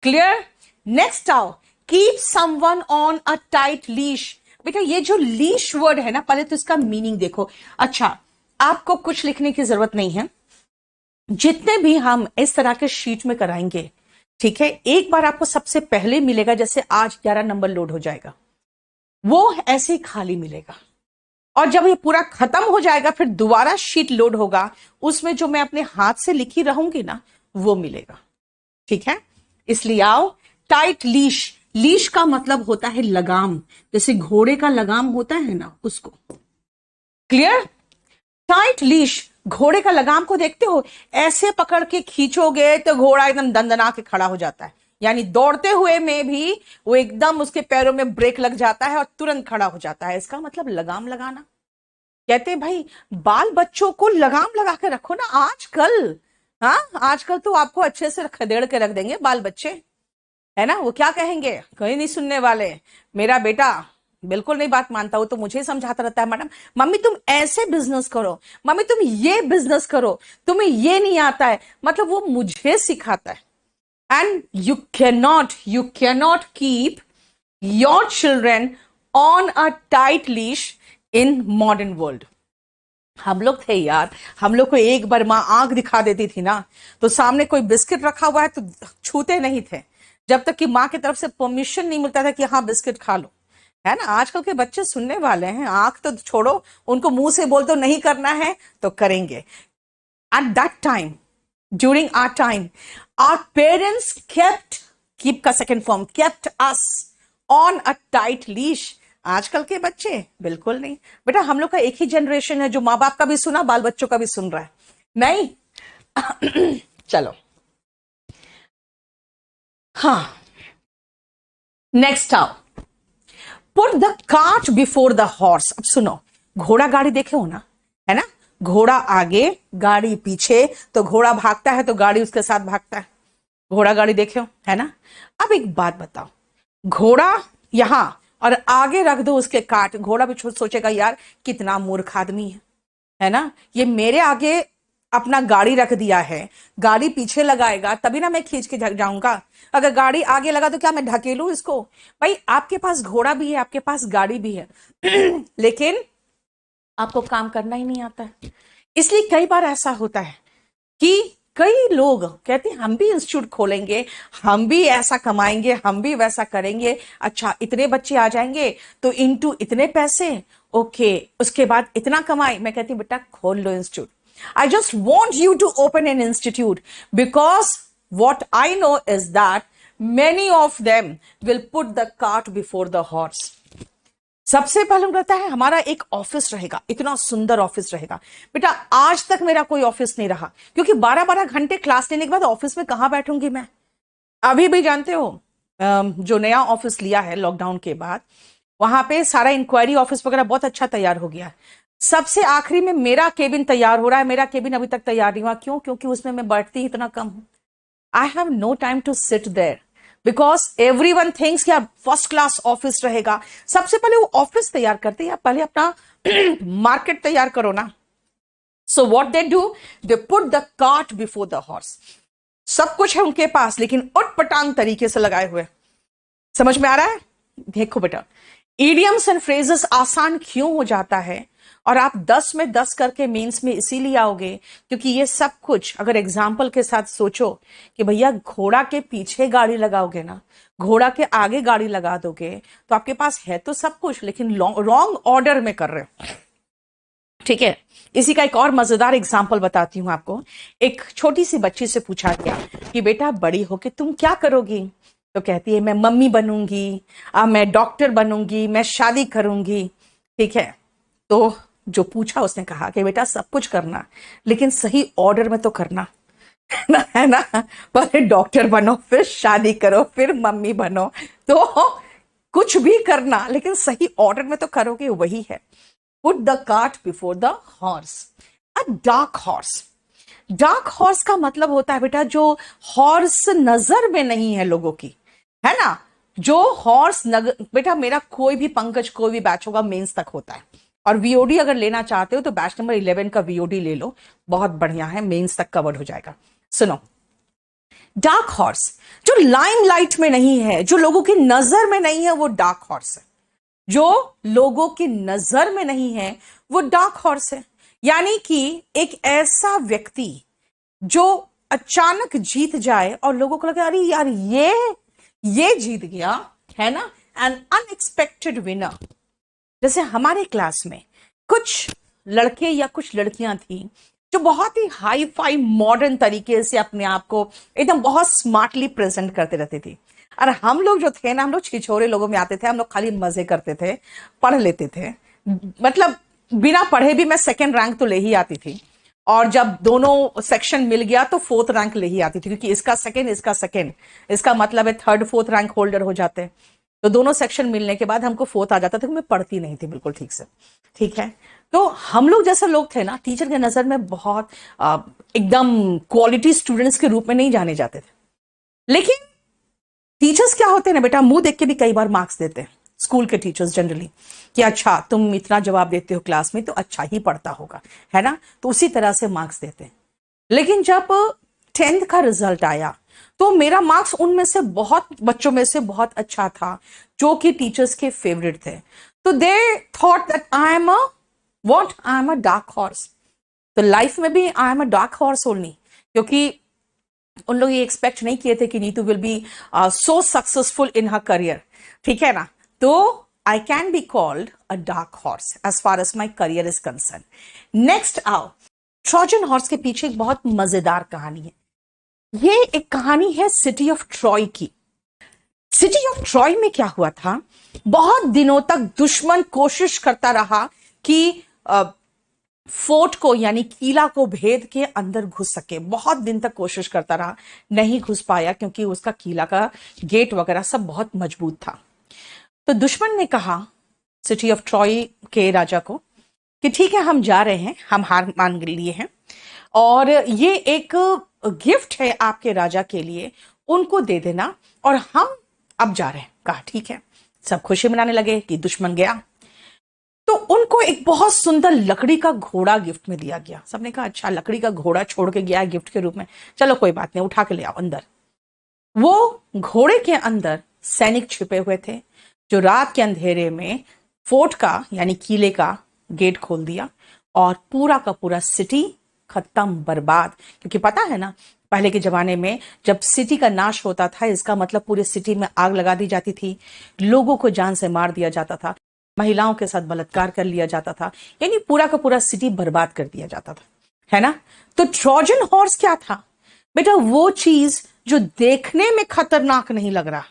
Speaker 1: Clear? Next आओ, keep someone on a tight leash. बेटा ये जो leash word है ना, पहले तो इसका मीनिंग देखो। अच्छा, आपको कुछ लिखने की जरूरत नहीं है, जितने भी हम इस तरह के शीट में कराएंगे, ठीक है, एक बार आपको सबसे पहले मिलेगा, जैसे आज 11 नंबर लोड हो जाएगा, वो ऐसे ही खाली मिलेगा। और जब ये पूरा खत्म हो जाएगा फिर दोबारा शीट लोड होगा, उसमें जो मैं अपने हाथ से लिखी रहूंगी ना वो मिलेगा। ठीक है, इसलिए आओ टाइट लीश। लीश का मतलब होता है लगाम, जैसे घोड़े का लगाम होता है ना उसको। क्लियर? टाइट लीश, घोड़े का लगाम को देखते हो, ऐसे पकड़ के खींचोगे तो घोड़ा एकदम दंदना के खड़ा हो जाता है, यानी दौड़ते हुए में भी वो एकदम उसके पैरों में ब्रेक लग जाता है और तुरंत खड़ा हो जाता है। इसका मतलब लगाम लगाना। कहते हैं भाई बाल बच्चों को लगाम लगा के रखो ना आजकल। हाँ, आजकल तो आपको अच्छे से खदेड़ के रख देंगे बाल बच्चे, है ना। वो क्या कहेंगे, कहीं नहीं सुनने वाले। मेरा बेटा बिल्कुल नहीं बात मानता, वो तो मुझे समझाता रहता है, मैडम मम्मी तुम ऐसे बिजनेस करो, मम्मी तुम ये बिजनेस करो, तुम्हें ये नहीं आता है, मतलब वो मुझे सिखाता है। And you cannot keep your children on a tight leash in modern world। हम लोग थे यार, हम लोग को एक बार माँ आंख दिखा देती थी ना तो सामने कोई बिस्किट रखा हुआ है तो छूते नहीं थे, जब तक कि माँ की तरफ से परमिशन नहीं मिलता था कि हाँ बिस्किट खा लो, है ना। आजकल के बच्चे सुनने वाले हैं, आंख तो छोड़ो, उनको मुंह से बोल दो नहीं करना है तो करेंगे। At that time, during our time, our parents keep का second form, kept us on a tight leash। आजकल के बच्चे बिल्कुल नहीं। बेटा हम लोग का एक ही जनरेशन है जो माँ बाप का भी सुना, बाल बच्चों का भी सुन रहा है, नहीं? चलो हाँ, नेक्स्ट आओ, put the cart before the horse. अब सुनो, घोड़ा गाड़ी देखे हो ना, है ना, घोड़ा आगे गाड़ी पीछे, तो घोड़ा भागता है तो गाड़ी उसके साथ भागता है। घोड़ा गाड़ी देखे हो, है ना। अब एक बात बताओ, घोड़ा यहां और आगे रख दो उसके काट, घोड़ा भी सोचेगा यार कितना मूर्ख आदमी है ना, ये मेरे आगे अपना गाड़ी रख दिया है, गाड़ी पीछे लगाएगा तभी ना मैं खींच के जाऊंगा, अगर गाड़ी आगे लगा तो क्या मैं ढकेलू इसको। भाई आपके पास घोड़ा भी है, आपके पास गाड़ी भी है लेकिन आपको काम करना ही नहीं आता है। इसलिए कई बार ऐसा होता है कि कई लोग कहते हैं हम भी इंस्टीट्यूट खोलेंगे, हम भी ऐसा कमाएंगे, हम भी वैसा करेंगे, अच्छा इतने बच्चे आ जाएंगे तो इनटू इतने पैसे, ओके उसके बाद इतना कमाए। मैं कहती हूँ बेटा खोल लो institute. I just want you to open an institute because what I know is that many of them will put the cart before the horse. सबसे पहले रहता है हमारा एक ऑफिस रहेगा, इतना सुंदर ऑफिस रहेगा। बेटा आज तक मेरा कोई ऑफिस नहीं रहा, क्योंकि 12-12 घंटे क्लास लेने के बाद ऑफिस में कहां बैठूंगी मैं। अभी भी जानते हो जो नया ऑफिस लिया है लॉकडाउन के बाद, वहां पे सारा इंक्वायरी ऑफिस वगैरह बहुत अच्छा तैयार हो गया है। सबसे आखिरी में मेरा केबिन तैयार हो रहा है, मेरा केबिन अभी तक तैयार नहीं हुआ। क्यों? क्योंकि उसमें मैं बैठती इतना कम हूं। I have no time to sit there because everyone thinks कि फर्स्ट क्लास ऑफिस रहेगा। सबसे पहले वो ऑफिस तैयार करते हैं, पहले अपना मार्केट तैयार करो ना। So what they do, they put the cart before the horse. सब कुछ है उनके पास लेकिन उटपटांग तरीके से लगाए हुए। समझ में आ रहा है? देखो बेटा, इडियम्स एंड फ्रेजेस आसान क्यों हो जाता है और आप 10 में 10 करके मेंस में इसीलिए आओगे क्योंकि ये सब कुछ अगर एग्जाम्पल के साथ सोचो कि भैया घोड़ा के पीछे गाड़ी लगाओगे ना, घोड़ा के आगे गाड़ी लगा दोगे तो आपके पास है तो सब कुछ लेकिन रॉन्ग ऑर्डर में कर रहे हो। ठीक है, इसी का एक और मजेदार एग्जाम्पल बताती हूं आपको। एक छोटी सी बच्ची से पूछा गया कि बेटा बड़ी होके तुम क्या करोगी, तो कहती है मैं मम्मी बनूंगी, मैं डॉक्टर बनूंगी, मैं शादी करूंगी। ठीक है, तो जो पूछा उसने कहा कि बेटा सब कुछ करना लेकिन सही ऑर्डर में तो करना है ना। पहले डॉक्टर बनो, फिर शादी करो, फिर मम्मी बनो, तो कुछ भी करना लेकिन सही ऑर्डर में तो करोगे, वही है put the cart before the horse. A dark horse, dark horse का मतलब होता है बेटा जो हॉर्स नजर में नहीं है लोगों की, है ना। जो हॉर्स बेटा मेरा कोई भी पंकज कोई भी बैच होगा मेंस तक होता है, और वीओडी अगर लेना चाहते हो तो बैच नंबर 11 का वीओडी ले लो, बहुत बढ़िया है, मेंस तक कवर्ड हो जाएगा। सुनो, डार्क हॉर्स जो लाइमलाइट में नहीं है, जो लोगों की नजर में नहीं है, वो डार्क हॉर्स है। जो लोगों की नजर में नहीं है वो डार्क हॉर्स है। यानी कि एक ऐसा व्यक्ति जो अचानक जीत जाए और लोगों को लगे अरे यार ये जीत गया, है ना, एन अनएक्सपेक्टेड विनर। जैसे हमारे क्लास में कुछ लड़के या कुछ लड़कियां थी जो बहुत ही हाई फाई मॉडर्न तरीके से अपने आप को एकदम बहुत स्मार्टली प्रेजेंट करते रहते थे। और हम लोग जो थे ना, हम लोग छिछोरे लोगों में आते थे, हम लोग खाली मजे करते थे, पढ़ लेते थे। मतलब बिना पढ़े भी मैं सेकंड रैंक तो ले ही आती थी, और जब दोनों सेक्शन मिल गया तो फोर्थ रैंक ले ही आती थी, क्योंकि इसका सेकंड, इसका मतलब है थर्ड फोर्थ रैंक होल्डर हो जाते। तो दोनों सेक्शन मिलने के बाद हमको फोर्थ आ जाता था, मैं पढ़ती नहीं थी बिल्कुल ठीक से। ठीक है, तो हम लोग जैसे लोग थे ना, टीचर के नजर में बहुत एकदम क्वालिटी स्टूडेंट्स के रूप में नहीं जाने जाते थे। लेकिन टीचर्स क्या होते हैं ना बेटा, मुंह देख के भी कई बार मार्क्स देते हैं, स्कूल के टीचर्स जनरली, कि अच्छा तुम इतना जवाब देते हो क्लास में तो अच्छा ही पढ़ता होगा, है ना, तो उसी तरह से मार्क्स देते हैं। लेकिन जब 10th का रिजल्ट आया तो मेरा मार्क्स उनमें से बहुत बच्चों में से बहुत अच्छा था, जो कि टीचर्स के फेवरेट थे। तो they thought that I am a dark horse. तो लाइफ में भी I am a dark horse only, क्योंकि उन लोग ये एक्सपेक्ट नहीं किए थे कि Neetu will be so successful in her career. ठीक है ना, तो I can be called a dark horse as far as my career is concern. Next आओ, ट्रोजन हॉर्स के पीछे एक बहुत मजेदार कहानी है। ये एक कहानी है सिटी ऑफ ट्रॉय की। सिटी ऑफ ट्रॉय में क्या हुआ था, बहुत दिनों तक दुश्मन कोशिश करता रहा कि फोर्ट को यानी किला को भेद के अंदर घुस सके। बहुत दिन तक कोशिश करता रहा, नहीं घुस पाया, क्योंकि उसका किला का गेट वगैरह सब बहुत मजबूत था। तो दुश्मन ने कहा सिटी ऑफ ट्रॉय के राजा को कि ठीक है, हम जा रहे हैं, हम हार मान लिए हैं, और ये एक गिफ्ट है आपके राजा के लिए, उनको दे देना, और हम अब जा रहे हैं। कहा ठीक है, सब खुशी मनाने लगे कि दुश्मन गया। तो उनको एक बहुत सुंदर लकड़ी का घोड़ा गिफ्ट में दिया गया। सबने कहा अच्छा, लकड़ी का घोड़ा छोड़ के गया है गिफ्ट के रूप में, चलो कोई बात नहीं, उठा के ले आओ अंदर। वो घोड़े के अंदर सैनिक छिपे हुए थे, जो रात के अंधेरे में फोर्ट का यानी किले का गेट खोल दिया, और पूरा का पूरा सिटी खत्म, बर्बाद। क्योंकि पता है ना, पहले के जमाने में जब सिटी का नाश होता था, इसका मतलब पूरे सिटी में आग लगा दी जाती थी, लोगों को जान से मार दिया जाता था, महिलाओं के साथ बलात्कार कर लिया जाता था, यानी पूरा का पूरा सिटी बर्बाद कर दिया जाता था, है ना। तो ट्रोजन हॉर्स क्या था बेटा, वो चीज जो देखने में खतरनाक नहीं लग रहा,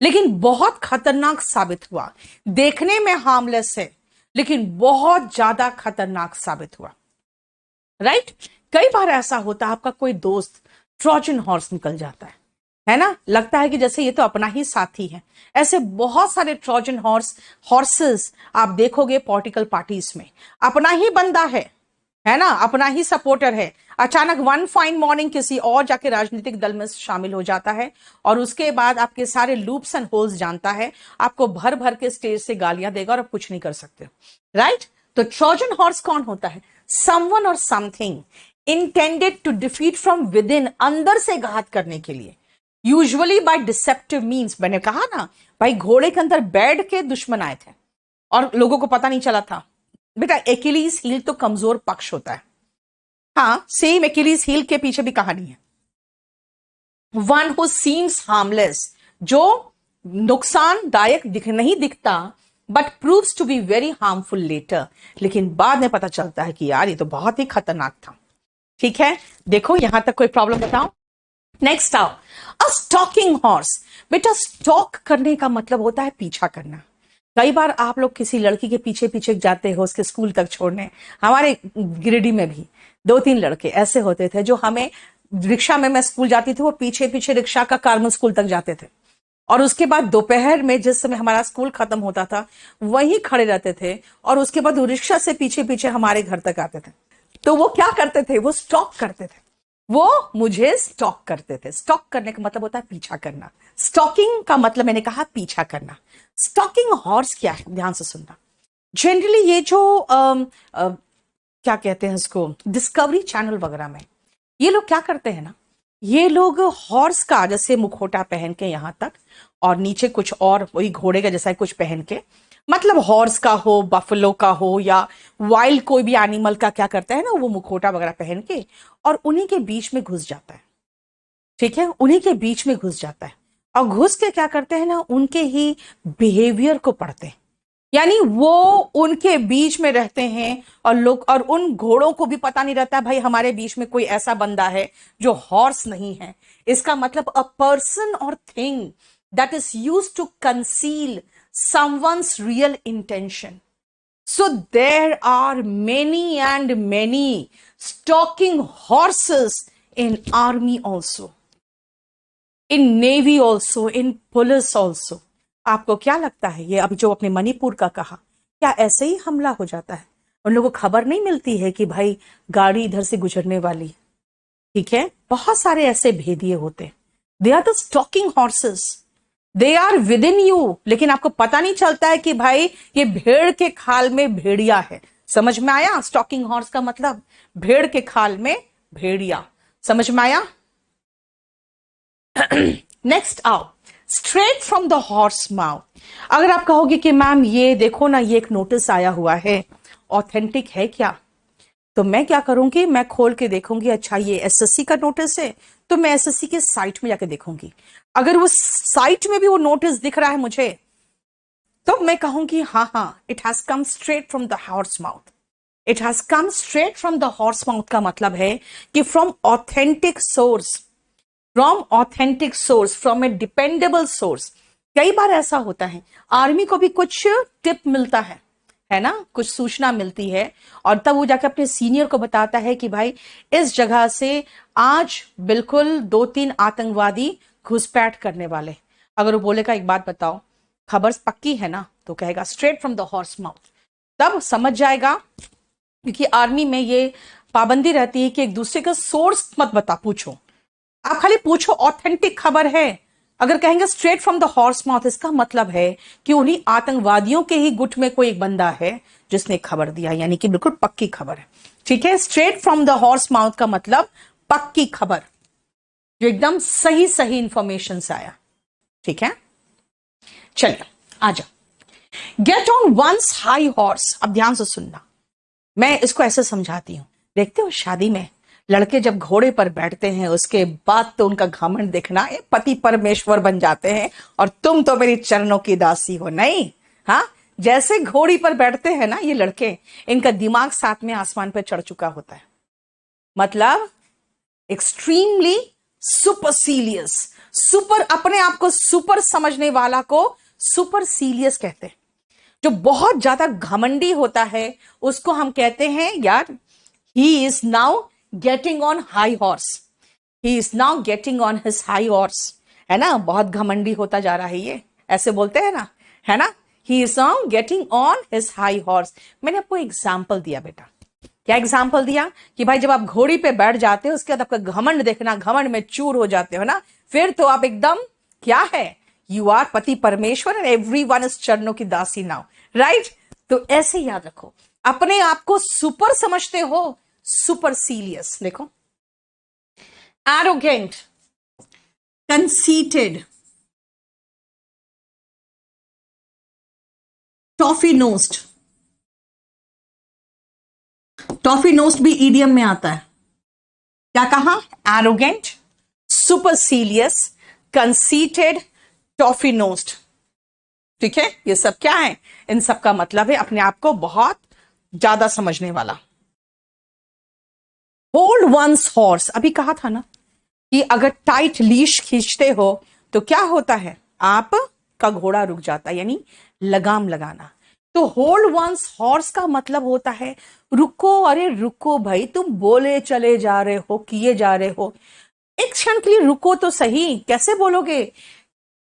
Speaker 1: लेकिन बहुत खतरनाक साबित हुआ। देखने में हार्मलेस है, लेकिन बहुत ज्यादा खतरनाक साबित हुआ। राइट, कई बार ऐसा होता है, आपका कोई दोस्त ट्रोजन हॉर्स निकल जाता है ना, लगता है कि जैसे ये तो अपना ही साथी है। ऐसे बहुत सारे ट्रोजन हॉर्सेस आप देखोगे पॉलिटिकल पार्टीज में, अपना ही बंदा है ना, अपना ही सपोर्टर है, अचानक वन फाइन मॉर्निंग किसी और जाके राजनीतिक दल में शामिल हो जाता है, और उसके बाद आपके सारे लूप्स एंड होल्स जानता है, आपको भर भर के स्टेज से गालियां देगा और आप कुछ नहीं कर सकते। राइट, तो ट्रोजन हॉर्स कौन होता है, someone or something intended to defeat from within, अंदर से घात करने के लिए, यूजुअली बाय डिसेप्टिव मीन्स। मैंने कहा ना भाई, घोड़े के अंदर बैठ के दुश्मन आए थे और लोगों को पता नहीं चला था। बेटा एकिलीज हील तो कमजोर पक्ष होता है, हाँ, सेम एकिलीज हील के पीछे भी कहानी है। वन हु सीम्स हार्मलेस, जो नुकसानदायक नहीं दिखता, but proves to be very harmful later, लेकिन बाद में पता चलता है कि यार ये तो बहुत ही खतरनाक था। ठीक है, देखो यहां तक कोई प्रॉब्लम बताओ। नेक्स्ट आओ, अ स्टॉकिंग हॉर्स। बेटा स्टॉक करने का मतलब होता है पीछा करना। कई बार आप लोग किसी लड़की के पीछे पीछे जाते हो उसके स्कूल तक छोड़ने। हमारे गिरिडीह में भी 2-3 लड़के ऐसे होते थे, जो हमें रिक्शा में, मैं स्कूल जाती थी, वो पीछे पीछे रिक्शा का कार स्कूल तक जाते थे, और उसके बाद दोपहर में जिस समय हमारा स्कूल खत्म होता था वहीं खड़े रहते थे, और उसके बाद वो रिक्शा से पीछे पीछे हमारे घर तक आते थे। तो वो क्या करते थे, वो स्टॉक करते थे, वो मुझे स्टॉक करते थे। स्टॉक करने का मतलब होता है पीछा करना, स्टॉकिंग का मतलब मैंने कहा पीछा करना। स्टॉकिंग हॉर्स क्या है, ध्यान से सुनना। जनरली ये जो क्या कहते हैं इसको, डिस्कवरी चैनल वगैरह में ये लोग क्या करते हैं ना, ये लोग हॉर्स का जैसे मुखौटा पहन के यहां तक, और नीचे कुछ और वही घोड़े का जैसा कुछ पहन के, मतलब हॉर्स का हो, बफलो का हो, या वाइल्ड कोई भी एनिमल का, क्या करता है ना, वो मुखौटा वगैरह पहन के, और उन्हीं के बीच में घुस जाता है। ठीक है, उन्हीं के बीच में घुस जाता है, और घुस के क्या करते हैं ना, उनके ही बिहेवियर को पढ़ते हैं। यानी वो उनके बीच में रहते हैं और लोग, और उन घोड़ों को भी पता नहीं रहता भाई हमारे बीच में कोई ऐसा बंदा है जो हॉर्स नहीं है। इसका मतलब a person or thing that is use to conceal someone's real intention. So there are many and many stalking horses in army also, in navy also, in police also। आपको क्या लगता है ये अभी जो अपने मणिपुर का कहा, क्या ऐसे ही हमला हो जाता है? उन लोगों को खबर नहीं मिलती है कि भाई गाड़ी इधर से गुजरने वाली है? ठीक है, बहुत सारे ऐसे भेदिए होते, they are the stalking horses, they are within you, लेकिन आपको पता नहीं चलता है कि भाई ये भेड़ के खाल में भेड़िया है। समझ में आया? स्टॉकिंग हॉर्स का मतलब भेड़ के खाल में भेड़िया। समझ में आया? नेक्स्ट आओ, straight from the horse mouth. अगर आप कहोगे कि मैम ये देखो ना, ये एक नोटिस आया हुआ है, ऑथेंटिक है क्या? तो मैं क्या करूंगी, मैं खोल के देखूंगी, अच्छा ये एसएससी का नोटिस है, तो मैं एसएससी के साइट में जाके देखूंगी। अगर वो साइट में भी वो नोटिस दिख रहा है मुझे, तो मैं कहूंगी हाँ हाँ, it has come straight from the horse mouth. It has come straight from the horse mouth का मतलब है कि from authentic source, from authentic source, from A dependable source. कई बार ऐसा होता है, आर्मी को भी कुछ टिप मिलता है ना, कुछ सूचना मिलती है, और तब वो जाकर अपने सीनियर को बताता है कि भाई इस जगह से आज बिल्कुल 2-3 आतंकवादी घुसपैठ करने वाले। अगर वो बोलेगा एक बात बताओ, खबर पक्की है ना, तो कहेगा straight from the horse mouth. तब समझ जाएगा, क्योंकि आर्मी में ये पाबंदी रहती है कि एक दूसरे का सोर्स मत पूछो, आप खाली पूछो ऑथेंटिक खबर है। अगर कहेंगे straight from the horse mouth, इसका मतलब है कि उन्हीं आतंकवादियों के ही गुट में कोई एक बंदा है जिसने खबर दिया, यानी कि बिल्कुल पक्की खबर है। ठीक है, straight from the horse mouth का मतलब पक्की खबर, जो एकदम सही सही इंफॉर्मेशन से आया। ठीक है, चलिए आ जाओ। Get on one's high horse. अब ध्यान से सुनना, मैं इसको ऐसे समझाती हूं। देखते हो शादी में लड़के जब घोड़े पर बैठते हैं, उसके बाद तो उनका घमंड देखना, ये पति परमेश्वर बन जाते हैं और तुम तो मेरी चरणों की दासी हो। नहीं, हाँ, जैसे घोड़ी पर बैठते हैं ना ये लड़के, इनका दिमाग साथ में आसमान पर चढ़ चुका होता है। मतलब एक्सट्रीमली सुपरसीलियस, सुपर, अपने आप को सुपर समझने वाला को सुपरसीलियस कहते हैं। जो बहुत ज्यादा घमंडी होता है उसको हम कहते हैं यार, he is now getting on high horse, he is now getting on his high horse. है ना, बहुत घमंडी होता जा रहा है ये, ऐसे बोलते हैं ना, है ना, he is now getting on his high horse. मैंने आपको एग्जाम्पल दिया बेटा, क्या एग्जाम्पल दिया कि भाई जब आप घोड़ी पे बैठ जाते हो उसके बाद आपका घमंड देखना, घमंड में चूर हो जाते हो ना, फिर तो आप एकदम क्या है, यू आर पति परमेश्वर एंड एवरीवन इज चरणों की दासी नाउ, राइट? तो ऐसे याद रखो, अपने आप को सुपर समझते हो, सुपरसीलियस। देखो, arrogant, conceited, toffee nosed. Toffee nosed भी ईडियम में आता है। क्या कहा? Arrogant, supercilious, conceited, toffee nosed. ठीक है, ये सब क्या है? इन सब का मतलब है अपने आप को बहुत ज्यादा समझने वाला। होल्ड वंस हॉर्स, अभी कहा था ना कि अगर टाइट लीश खींचते हो तो क्या होता है, आप का घोड़ा रुक जाता है, यानी लगाम लगाना। तो होल्ड वंस हॉर्स का मतलब होता है रुको, अरे रुको भाई, तुम बोले चले जा रहे हो, किए जा रहे हो, एक क्षण के लिए रुको तो सही। कैसे बोलोगे?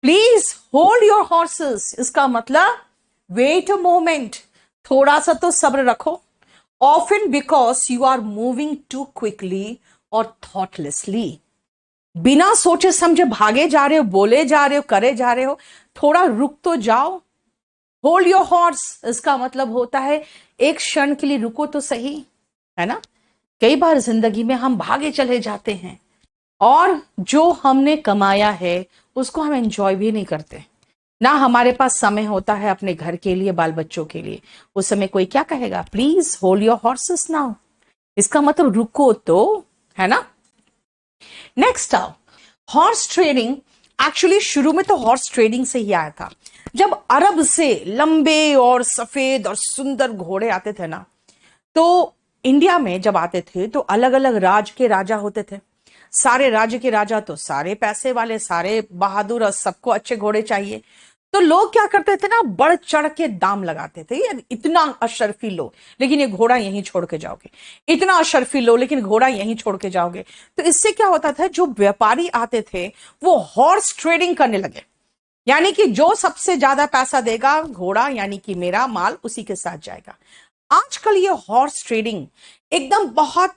Speaker 1: प्लीज होल्ड योर हॉर्सेस, इसका मतलब वेट अ मोमेंट, थोड़ा सा तो सब्र रखो। Often because you are moving too quickly और थॉटलेसली, बिना सोचे समझे भागे जा रहे हो, बोले जा रहे हो, करे जा रहे हो, थोड़ा रुक तो जाओ। होल्ड योर हॉर्स, इसका मतलब होता है एक क्षण के लिए रुको तो सही, है ना। कई बार जिंदगी में हम भागे चले जाते हैं और जो हमने कमाया है उसको हम एंजॉय भी नहीं करते ना, हमारे पास समय होता है अपने घर के लिए, बाल बच्चों के लिए। उस समय कोई क्या कहेगा, please hold your horses now, इसका मतलब रुको तो, है ना। नेक्स्ट आओ, हॉर्स ट्रेडिंग। एक्चुअली शुरू में तो हॉर्स ट्रेडिंग से ही आया था, जब अरब से लंबे और सफेद और सुंदर घोड़े आते थे ना, तो इंडिया में जब आते थे तो अलग अलग राज्य के राजा होते थे। सारे राज्य के राजा तो सारे पैसे वाले, सारे बहादुर, और सबको अच्छे घोड़े चाहिए। तो लोग क्या करते थे ना, बढ़ चढ़ के दाम लगाते थे। यार इतना अशरफी लो लेकिन ये घोड़ा यहीं छोड़ के जाओगे, इतना अशरफी लो लेकिन घोड़ा यहीं छोड़ के जाओगे। तो इससे क्या होता था, जो व्यापारी आते थे वो हॉर्स ट्रेडिंग करने लगे, यानी कि जो सबसे ज्यादा पैसा देगा घोड़ा, यानी कि मेरा माल उसी के साथ जाएगा। आजकल ये हॉर्स ट्रेडिंग एकदम बहुत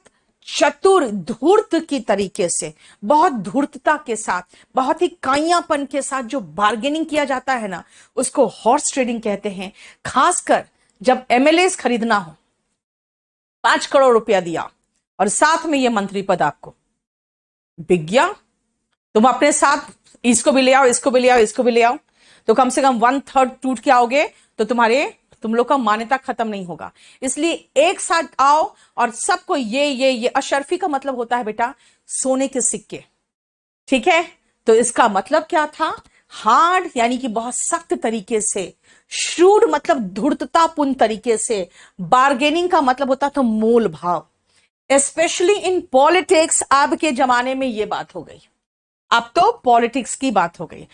Speaker 1: चतुर धूर्त की तरीके से, बहुत धूर्तता के साथ, बहुत ही काइयापन के साथ जो बार्गेनिंग किया जाता है ना, उसको हॉर्स ट्रेडिंग कहते हैं। खासकर जब एमएलए खरीदना हो, 5 करोड़ रुपया दिया और साथ में ये मंत्री पद आपको बिक गया, तुम अपने साथ इसको भी ले आओ, इसको भी ले आओ, इसको भी ले आओ, तो कम से कम 1/3 टूट के आओगे तो तुम लोग का मान्यता खत्म नहीं होगा। इसलिए एक साथ आओ और सबको ये अशरफी का मतलब होता है बेटा सोने के सिक्के, ठीक है। तो इसका मतलब क्या था, हार्ड यानी कि बहुत सख्त तरीके से, श्रूड मतलब धूर्ततापूर्ण तरीके से, बार्गेनिंग का मतलब होता था मोल भाव। स्पेशली इन पॉलिटिक्स अब के जमाने में ये बात हो गई, अब तो पॉलिटिक्स की बात हो गई।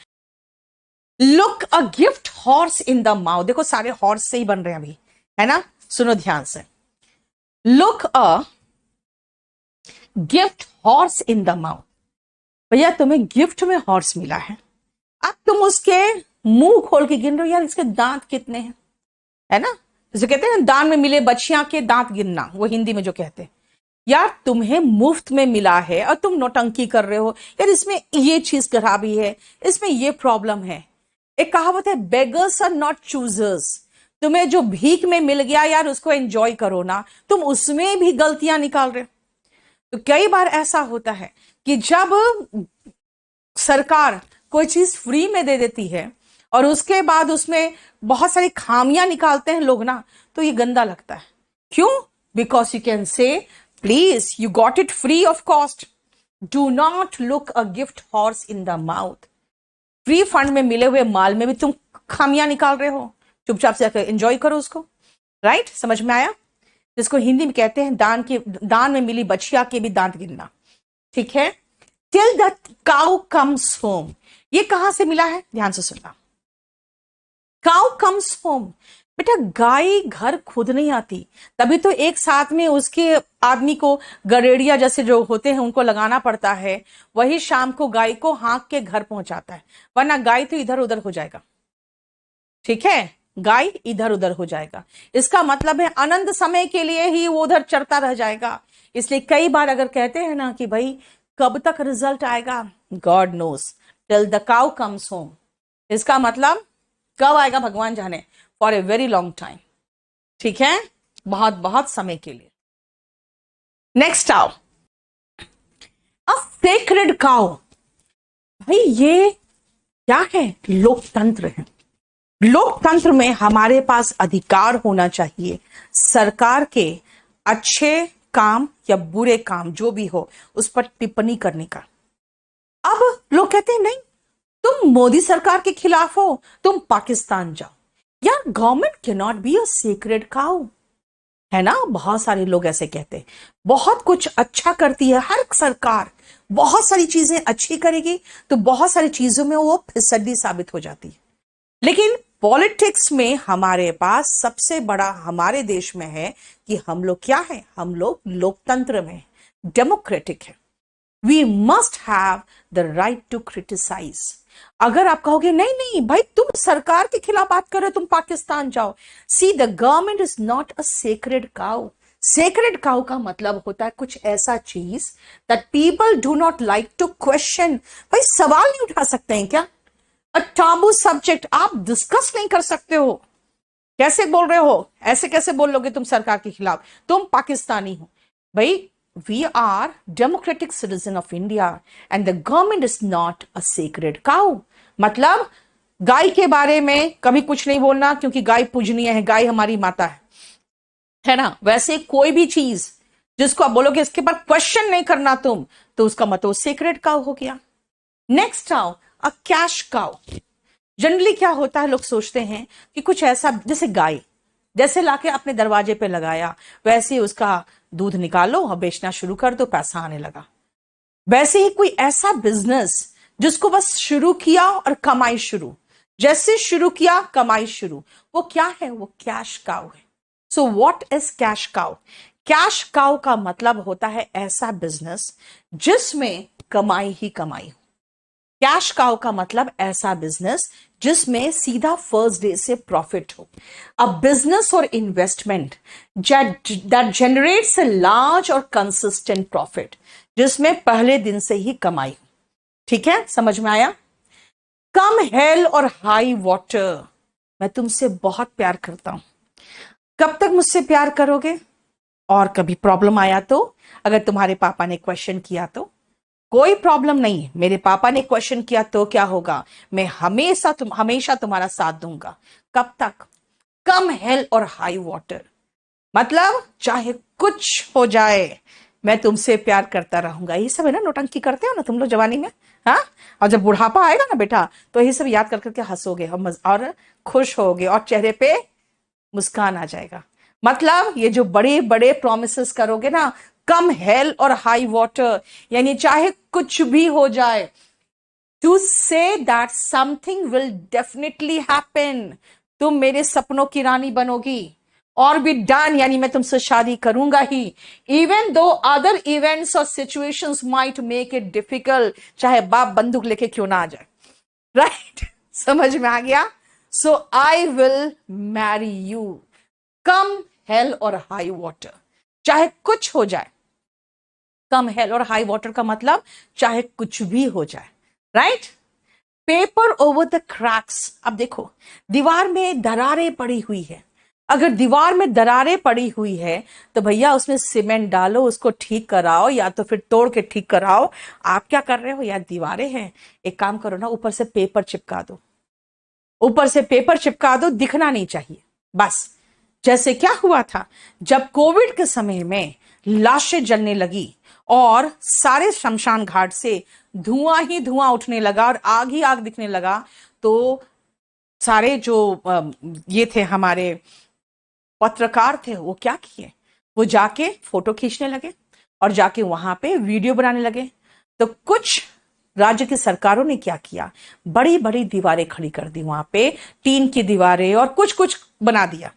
Speaker 1: Look a gift horse in the mouth, देखो सारे हॉर्स से ही बन रहे हैं अभी, है ना, सुनो ध्यान से। Look a gift horse in the mouth, भैया तुम्हें गिफ्ट में हॉर्स मिला है, अब तुम उसके मुंह खोल के गिन रहे हो, यार इसके दांत कितने हैं, है ना, जैसे कहते हैं दान में मिले बच्चियां के दांत गिनना, वो हिंदी में जो कहते हैं। यार तुम्हें मुफ्त में मिला है और तुम नौटंकी कर रहे हो, यार इसमें ये चीज खराबी है, इसमें ये प्रॉब्लम है। एक कहावत है, बेगर्स आर नॉट चूजर्स। तुम्हें जो भीख में मिल गया यार उसको एंजॉय करो ना, तुम उसमें भी गलतियां निकाल रहे हो। तो कई बार ऐसा होता है कि जब सरकार कोई चीज फ्री में दे देती है और उसके बाद उसमें बहुत सारी खामियां निकालते हैं लोग ना, तो ये गंदा लगता है। क्यों? Because you can say please you got it free of cost, do not look a gift horse in the mouth. Free fund में मिले हुए माल में भी तुम खामियां निकाल रहे हो, चुपचाप से एंजॉय करो उसको। राइट, समझ में आया? जिसको हिंदी में कहते हैं दान में मिली बछिया के भी दांत गिनना, ठीक है। Till the cow comes home, ये कहां से मिला है, ध्यान से सुनना। काउ कम्स होम, बेटा गाय घर खुद नहीं आती, तभी तो एक साथ में उसके आदमी को गड़ेड़िया जैसे जो होते हैं उनको लगाना पड़ता है, वही शाम को गाय को हाँक के घर पहुंचाता है, वरना गाय तो इधर उधर हो जाएगा, ठीक है, गाय इधर उधर हो जाएगा। इसका मतलब है अनंत समय के लिए ही वो उधर चरता रह जाएगा। इसलिए कई बार अगर कहते हैं ना कि भाई कब तक रिजल्ट आएगा, God knows, till the cow comes home, इसका मतलब कब आएगा भगवान जाने, for a very long time, ठीक है, बहुत बहुत समय के लिए। नेक्स्ट आओ, अ सेक्रेड काउ, भाई ये क्या है, लोकतंत्र है। लोकतंत्र में हमारे पास अधिकार होना चाहिए सरकार के अच्छे काम या बुरे काम जो भी हो उस पर टिप्पणी करने का। अब लोग कहते हैं नहीं, तुम मोदी सरकार के खिलाफ हो, तुम पाकिस्तान जाओ। यार government can not be a sacred cow, है ना, बहुत सारे लोग ऐसे कहते हैं। बहुत कुछ अच्छा करती है हर सरकार, बहुत सारी चीजें अच्छी करेगी तो बहुत सारी चीजों में वो फिसड्डी साबित हो जाती है। लेकिन पॉलिटिक्स में हमारे पास सबसे बड़ा हमारे देश में है कि हम लोग क्या है, हम लोग लोकतंत्र में, डेमोक्रेटिक है। We must have the right to criticise. अगर आप कहोगे नहीं नहीं भाई तुम सरकार के खिलाफ बात कर रहे हो, तुम पाकिस्तान जाओ, see the government is not a sacred cow. Sacred cow का मतलब होता है कुछ ऐसा चीज that people do not like to question. भाई सवाल नहीं उठा सकते हैं क्या, अ टाबू सब्जेक्ट आप डिस्कस नहीं कर सकते हो। कैसे बोल रहे हो, ऐसे कैसे बोल लोगे तुम सरकार के खिलाफ, तुम पाकिस्तानी हो। भाई we are democratic citizen of India and the government is not a sacred cow. मतलब गाय के बारे में कभी कुछ नहीं बोलना क्योंकि गाय पूजनीय है, गाय हमारी माता है ना। वैसे कोई भी चीज जिसको आप बोलोगे इसके पर क्वेश्चन नहीं करना तुम, तो उसका मतलब सेक्रेड काउ हो गया। नेक्स्ट आओ, अ कैश काउ। जनरली क्या होता है, लोग सोचते हैं कि कुछ ऐसा, जैसे गाय, जैसे लाके अपने दरवाजे पे लगाया वैसे ही उसका दूध निकालो और बेचना शुरू कर दो, पैसा आने लगा। वैसे ही कोई ऐसा बिजनेस जिसको बस शुरू किया और कमाई शुरू, जैसे शुरू किया कमाई शुरू, वो क्या है? वो कैश काउ है। So what is cash cow? Cash cow का मतलब होता है ऐसा बिजनेस जिसमें कमाई ही कमाई हो। कैश काउ का मतलब ऐसा बिजनेस जिसमें सीधा फर्स्ट डे से प्रॉफिट हो। अ बिजनेस और investment that generates a large और कंसिस्टेंट प्रॉफिट, जिसमें पहले दिन से ही कमाई हो। ठीक है, समझ में आया? कम हेल और हाई वाटर, मैं तुमसे बहुत प्यार करता हूं, कब तक मुझसे प्यार करोगे? और कभी प्रॉब्लम आया तो, अगर तुम्हारे पापा ने क्वेश्चन किया तो, कोई प्रॉब्लम नहीं, मेरे पापा ने क्वेश्चन किया तो क्या होगा, मैं हमेशा तुम्हारा साथ दूंगा। कब तक? कम हेल और हाई वाटर, मतलब चाहे कुछ हो जाए मैं तुमसे प्यार करता रहूंगा। ये सब है ना, नौटंकी करते हो ना तुम लोग जवानी में, हाँ? और जब बुढ़ापा आएगा ना बेटा, तो ये सब याद कर करके हंसोगे और खुश होगे और चेहरे पे मुस्कान आ जाएगा। मतलब ये जो बड़े बड़े प्रोमिसेस करोगे ना, come hell or high water, यानी चाहे कुछ भी हो जाए, to say that something will definitely happen, तुम मेरे सपनों की रानी बनोगी और बी डन, यानी मैं तुमसे शादी करूंगा ही, इवन दो अदर इवेंट्स और situations might make it difficult, चाहे बाप बंदूक लेके क्यों ना आ जाए। राइट? समझ में आ गया? So I will marry you, come hell or high water, चाहे कुछ हो जाए। Come hell or high water का मतलब चाहे कुछ भी हो जाए। Right? Paper over the cracks, अब देखो दीवार में दरारें पड़ी हुई है, अगर दीवार में दरारें पड़ी हुई है तो भैया उसमें सीमेंट डालो, उसको ठीक कराओ, या तो फिर तोड़ के ठीक कराओ। आप क्या कर रहे हो यार? दीवारें हैं, एक काम करो ना, ऊपर से पेपर चिपका दो, ऊपर से पेपर चिपका दो, दिखना नहीं चाहिए बस। जैसे क्या हुआ था जब कोविड के समय में लाशें जलने लगी और सारे शमशान घाट से धुआं ही धुआं उठने लगा और आग ही आग दिखने लगा, तो सारे जो ये थे हमारे पत्रकार थे, वो क्या किए? वो जाके फोटो खींचने लगे और जाके वहां पे वीडियो बनाने लगे। तो कुछ राज्य की सरकारों ने क्या किया, बड़ी बड़ी दीवारें खड़ी कर दी वहां पे, टीन की दीवारें, और कुछ कुछ बना दिया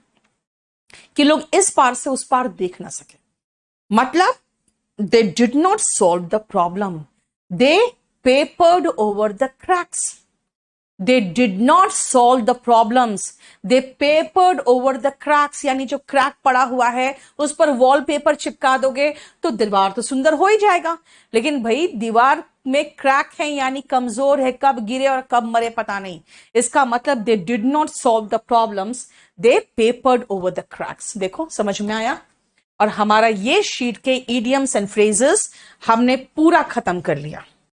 Speaker 1: कि लोग इस पार से उस पार देख ना सके। मतलब they did not solve the problem, they papered over the cracks. They did not solve the problems, they papered over the cracks, यानी जो क्रैक पड़ा हुआ है उस पर वॉलपेपर चिपका दोगे तो दीवार तो सुंदर हो ही जाएगा, लेकिन भाई दीवार में क्रैक है यानी कमजोर है, कब गिरे और कब मरे पता नहीं। इसका मतलब they did not solve the problems, they papered over the cracks। देखो समझ में आया? और हमारा ये शीट के इडियम्स एंड फ्रेजेस हमने पूरा खत्म कर लिया।